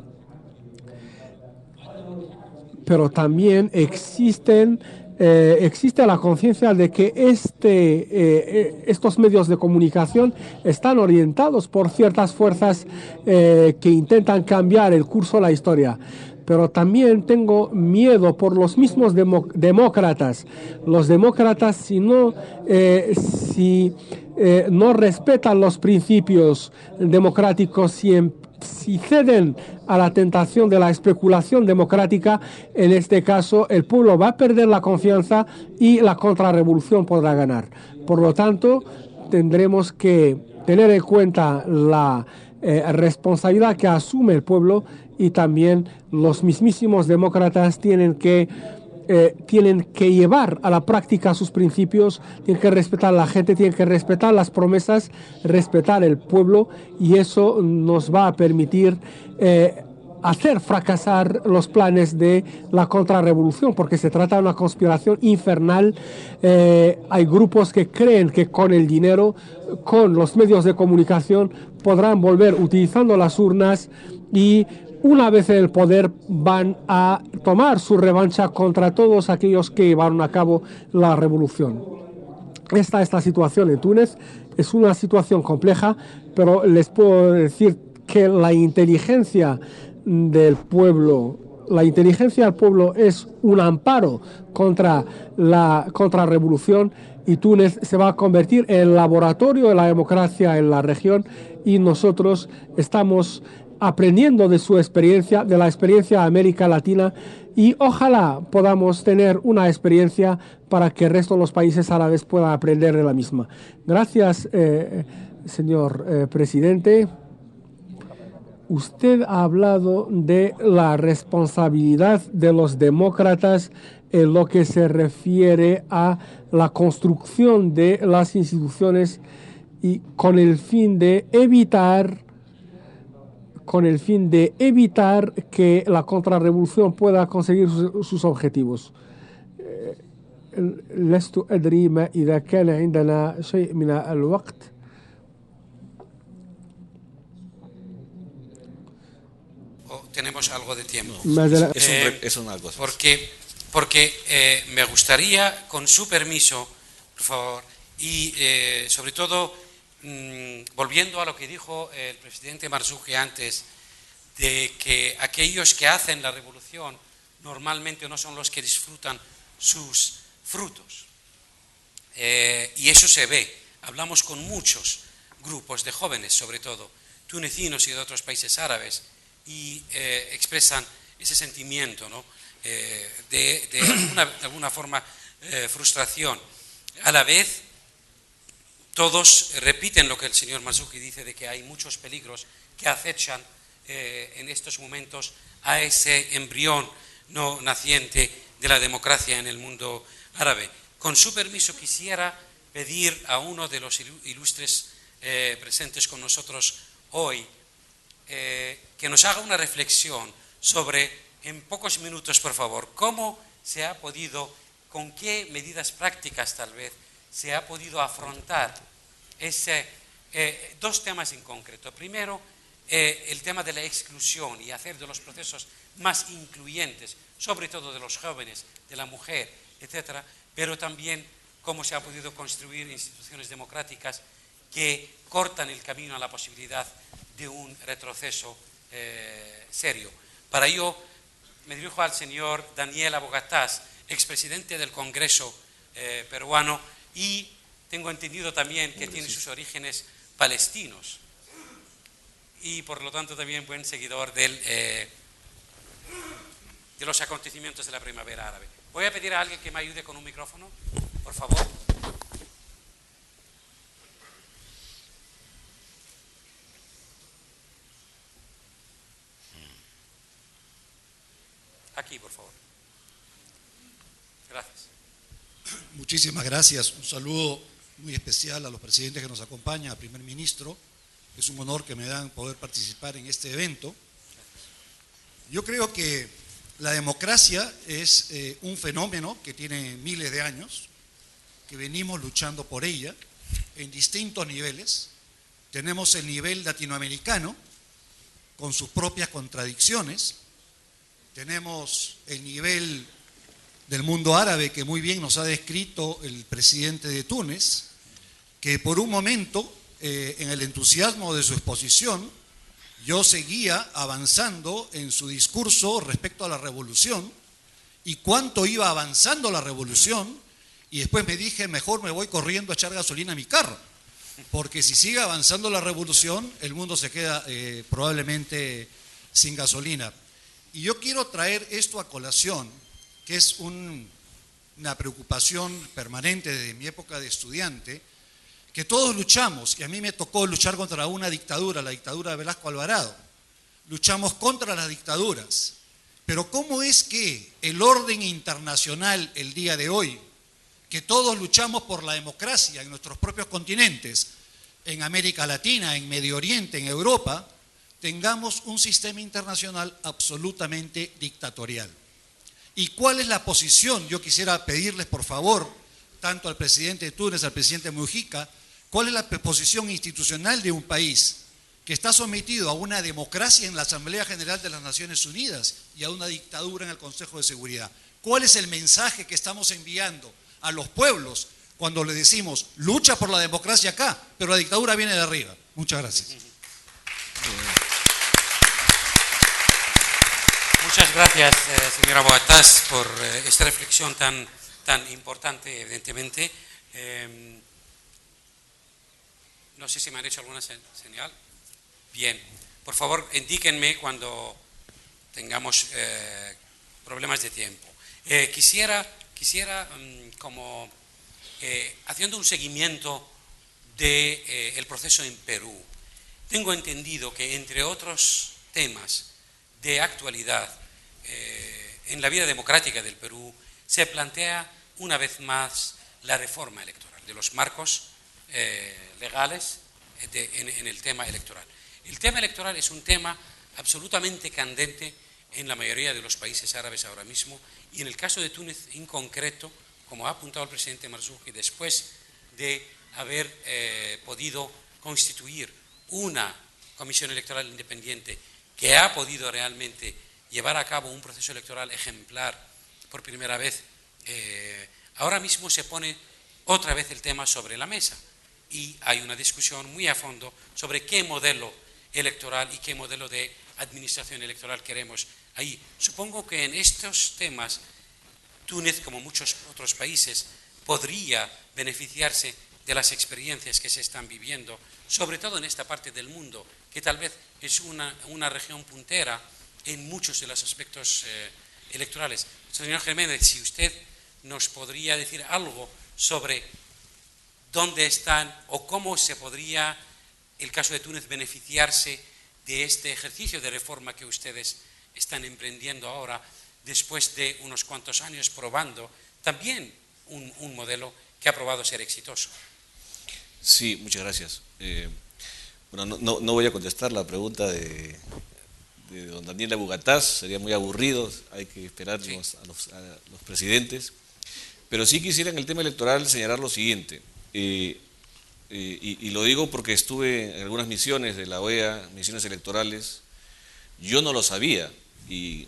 Pero también existe la conciencia de que estos medios de comunicación están orientados por ciertas fuerzas que intentan cambiar el curso de la historia. Pero también tengo miedo por los mismos demócratas. Los demócratas, si no respetan los principios democráticos, si ceden a la tentación de la especulación democrática, en este caso el pueblo va a perder la confianza y la contrarrevolución podrá ganar. Por lo tanto, tendremos que tener en cuenta la responsabilidad que asume el pueblo y también los mismísimos demócratas tienen que llevar a la práctica sus principios, tienen que respetar a la gente, tienen que respetar las promesas, respetar el pueblo y eso nos va a permitir hacer fracasar los planes de la contrarrevolución, porque se trata de una conspiración infernal. Hay grupos que creen que con el dinero, con los medios de comunicación, podrán volver utilizando las urnas y una vez en el poder van a tomar su revancha contra todos aquellos que llevaron a cabo la revolución. Esta es la situación en Túnez. Es una situación compleja, pero les puedo decir que la inteligencia del pueblo es un amparo contra la contrarrevolución, y Túnez se va a convertir en el laboratorio de la democracia en la región, y nosotros estamos aprendiendo de su experiencia, de la experiencia de América Latina, y ojalá podamos tener una experiencia para que el resto de los países árabes puedan aprender de la misma. Gracias, señor presidente. Usted ha hablado de la responsabilidad de los demócratas en lo que se refiere a la construcción de las instituciones y con el fin de evitar que la contrarrevolución pueda conseguir sus objetivos. لست أدري ما إذا كان عندنا شيء من الوقت. Tenemos algo de tiempo. Es una cosa. Porque me gustaría, con su permiso, por favor, y sobre todo, volviendo a lo que dijo el presidente Marzouki antes, de que aquellos que hacen la revolución normalmente no son los que disfrutan sus frutos. Y eso se ve. Hablamos con muchos grupos de jóvenes, sobre todo tunecinos y de otros países árabes, y expresan ese sentimiento, ¿no? de alguna forma frustración. A la vez, todos repiten lo que el señor Marzouki dice, de que hay muchos peligros que acechan en estos momentos a ese embrión no naciente de la democracia en el mundo árabe. Con su permiso, quisiera pedir a uno de los ilustres presentes con nosotros hoy que nos haga una reflexión sobre, en pocos minutos, por favor, cómo se ha podido, con qué medidas prácticas tal vez, se ha podido afrontar dos temas en concreto. Primero, el tema de la exclusión y hacer de los procesos más incluyentes, sobre todo de los jóvenes, de la mujer, etcétera, pero también cómo se ha podido construir instituciones democráticas que cortan el camino a la posibilidad de un retroceso serio. Para ello, me dirijo al señor Daniel Abogatás, expresidente del Congreso peruano, y tengo entendido también que tiene sus orígenes palestinos y por lo tanto también buen seguidor de los acontecimientos de la primavera árabe. Voy a pedir a alguien que me ayude con un micrófono, por favor. Aquí, por favor. Gracias. Muchísimas gracias. Un saludo muy especial a los presidentes que nos acompañan, al primer ministro. Es un honor que me dan poder participar en este evento. Yo creo que la democracia es un fenómeno que tiene miles de años, que venimos luchando por ella en distintos niveles. Tenemos el nivel latinoamericano, con sus propias contradicciones. Tenemos el nivel del mundo árabe, que muy bien nos ha descrito el presidente de Túnez, que por un momento, en el entusiasmo de su exposición, yo seguía avanzando en su discurso respecto a la revolución y cuánto iba avanzando la revolución, y después me dije, mejor me voy corriendo a echar gasolina a mi carro, porque si sigue avanzando la revolución, el mundo se queda probablemente sin gasolina. Y yo quiero traer esto a colación, que es una preocupación permanente desde mi época de estudiante, que todos luchamos, y a mí me tocó luchar contra una dictadura, la dictadura de Velasco Alvarado. Luchamos contra las dictaduras, pero ¿cómo es que el orden internacional el día de hoy, que todos luchamos por la democracia en nuestros propios continentes, en América Latina, en Medio Oriente, en Europa, tengamos un sistema internacional absolutamente dictatorial. ¿Y cuál es la posición? Yo quisiera pedirles, por favor, tanto al presidente de Túnez, al presidente Mujica, ¿cuál es la posición institucional de un país que está sometido a una democracia en la Asamblea General de las Naciones Unidas y a una dictadura en el Consejo de Seguridad? ¿Cuál es el mensaje que estamos enviando a los pueblos cuando le decimos, lucha por la democracia acá, pero la dictadura viene de arriba? Muchas gracias. Muchas gracias, señora Boataz, por esta reflexión tan importante, evidentemente. No sé si me han hecho alguna señal. Bien, por favor, indíquenme cuando tengamos problemas de tiempo. Quisiera como haciendo un seguimiento del proceso en Perú. Tengo entendido que, entre otros temas de actualidad en la vida democrática del Perú, se plantea una vez más la reforma electoral, de los marcos legales en el tema electoral. El tema electoral es un tema absolutamente candente en la mayoría de los países árabes ahora mismo, y en el caso de Túnez en concreto, como ha apuntado el presidente Marzouki, después de haber podido constituir una comisión electoral independiente que ha podido realmente llevar a cabo un proceso electoral ejemplar por primera vez, ahora mismo se pone otra vez el tema sobre la mesa y hay una discusión muy a fondo sobre qué modelo electoral y qué modelo de administración electoral queremos ahí. Supongo que en estos temas Túnez, como muchos otros países, podría beneficiarse de las experiencias que se están viviendo, sobre todo en esta parte del mundo, que tal vez es una región puntera en muchos de los aspectos electorales. Señor Jiménez, si usted nos podría decir algo sobre dónde están o cómo se podría, el caso de Túnez, beneficiarse de este ejercicio de reforma que ustedes están emprendiendo ahora, después de unos cuantos años probando también un modelo que ha probado ser exitoso. Sí, muchas gracias. Bueno, no voy a contestar la pregunta de don Daniel Bogataz, sería muy aburrido, hay que esperar sí, a los presidentes. Pero sí quisiera en el tema electoral señalar lo siguiente, y lo digo porque estuve en algunas misiones de la OEA, misiones electorales. Yo no lo sabía, y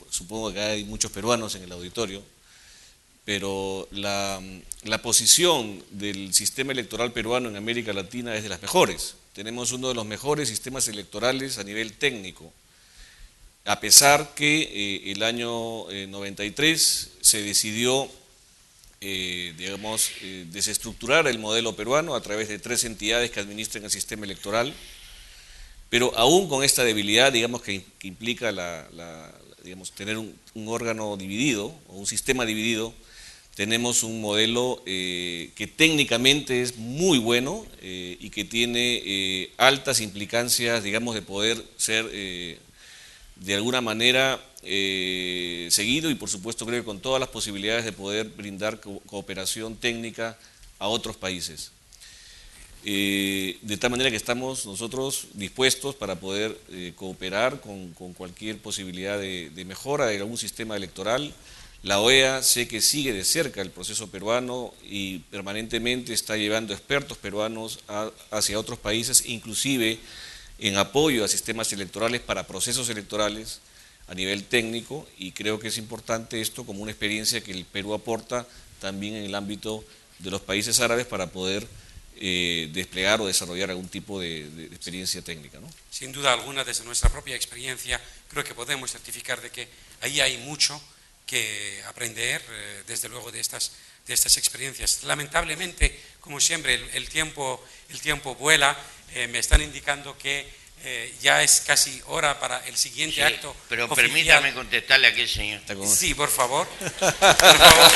supongo que hay muchos peruanos en el auditorio, pero la posición del sistema electoral peruano en América Latina es de las mejores. Tenemos uno de los mejores sistemas electorales a nivel técnico, a pesar que el año 93 se decidió desestructurar el modelo peruano a través de 3 entidades que administran el sistema electoral, pero aún con esta debilidad, digamos, que implica tener un órgano dividido o un sistema dividido, tenemos un modelo que técnicamente es muy bueno y que tiene altas implicancias, digamos, de poder ser de alguna manera seguido, y por supuesto creo que con todas las posibilidades de poder brindar cooperación técnica a otros países. De tal manera que estamos nosotros dispuestos para poder cooperar con cualquier posibilidad de mejora de algún sistema electoral. La OEA sé que sigue de cerca el proceso peruano y permanentemente está llevando expertos peruanos hacia otros países, inclusive en apoyo a sistemas electorales para procesos electorales a nivel técnico, y creo que es importante esto como una experiencia que el Perú aporta también en el ámbito de los países árabes para poder desplegar o desarrollar algún tipo de experiencia técnica, ¿no? Sin duda alguna, desde nuestra propia experiencia, creo que podemos certificar de que ahí hay mucho que aprender, desde luego, de estas experiencias. Lamentablemente, como siempre, el tiempo vuela. Me están indicando que ya es casi hora para el siguiente acto. Pero oficial. Permítame contestarle a aquel señor. Sí, por favor. Por favor.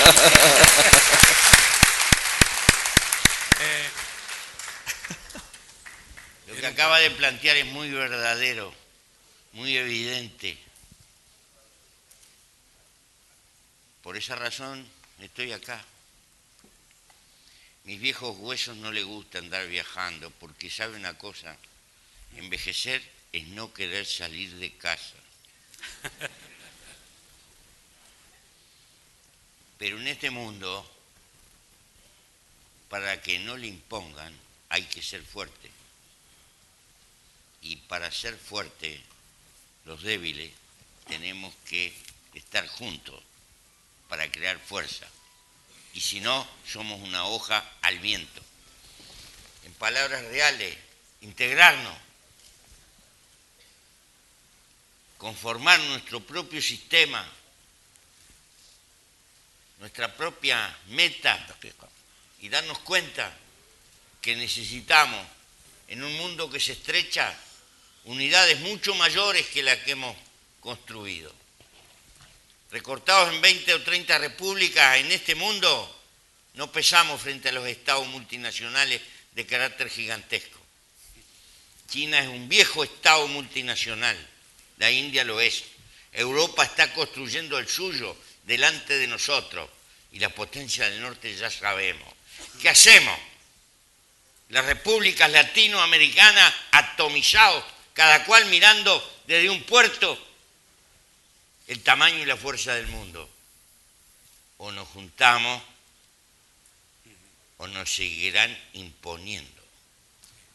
Lo que acaba de plantear es muy verdadero, muy evidente. Por esa razón estoy acá. Mis viejos huesos no les gusta andar viajando, porque sabe una cosa, envejecer es no querer salir de casa. Pero en este mundo, para que no le impongan, hay que ser fuerte. Y para ser fuerte, los débiles tenemos que estar juntos para crear fuerza. Y si no, somos una hoja al viento. En palabras reales, integrarnos, conformar nuestro propio sistema, nuestra propia meta y darnos cuenta que necesitamos, en un mundo que se estrecha, unidades mucho mayores que las que hemos construido. Recortados en 20 o 30 repúblicas en este mundo, no pesamos frente a los estados multinacionales de carácter gigantesco. China es un viejo estado multinacional, la India lo es. Europa está construyendo el suyo delante de nosotros y la potencia del norte ya sabemos. ¿Qué hacemos? Las repúblicas latinoamericanas atomizados, cada cual mirando desde un puerto el tamaño y la fuerza del mundo. O nos juntamos o nos seguirán imponiendo.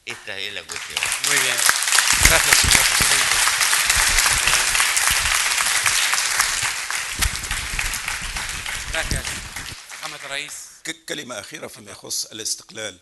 Esta es la cuestión. Muy bien. Gracias, señor presidente. Gracias. محمد رئيس. كلمة أخيرة فيما يخص الاستقلال.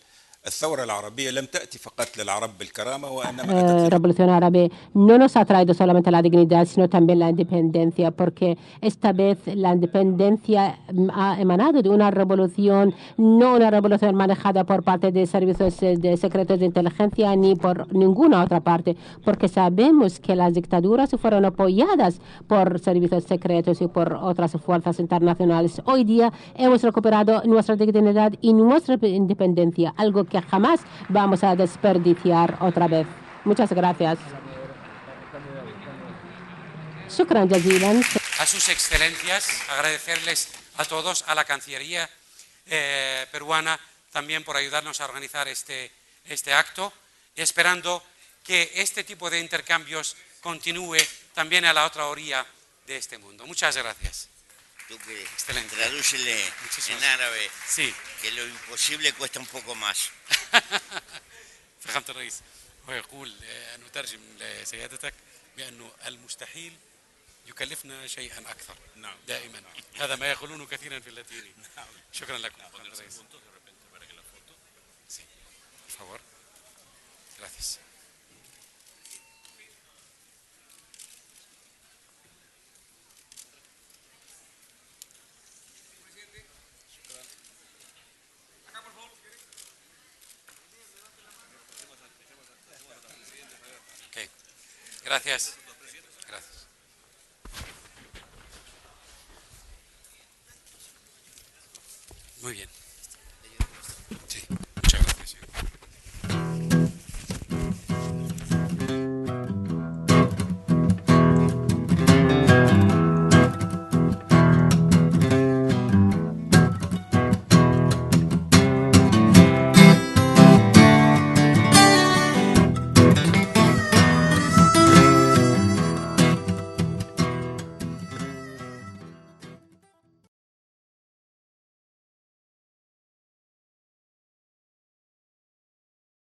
الثورة العربية لم تأتي فقط للعرب بالكرامة وإنما أتت Revolución Árabe no nos ha traído solamente la dignidad, sino también la independencia, porque esta vez la independencia ha emanado de una revolución, no una revolución manejada por parte de servicios de secretos de inteligencia ni por ninguna otra parte, porque sabemos que las dictaduras fueron apoyadas por servicios secretos y por otras fuerzas internacionales. Hoy día hemos recuperado nuestra dignidad y nuestra independencia, algo que jamás vamos a desperdiciar otra vez. Muchas gracias. Shukran jazilan. A sus excelencias, agradecerles a todos, a la Cancillería peruana también por ayudarnos a organizar este acto, esperando que este tipo de intercambios continúe también a la otra orilla de este mundo. Muchas gracias. Tú que Excelente. tradúcele Muchísimas. en árabe Sí. que lo imposible cuesta un poco más. فخامة الرئيس ويقول نترجم لسيادتك بأنه المستحيل يكلفنا شيئا أكثر. نعم. دائما هذا ما يقولونه كثيرا في اللاتيني. نعم. شكرا لكم فخامة الرئيس. Sí. Por favor. Gracias. Okay. Gracias. Gracias. Muy bien.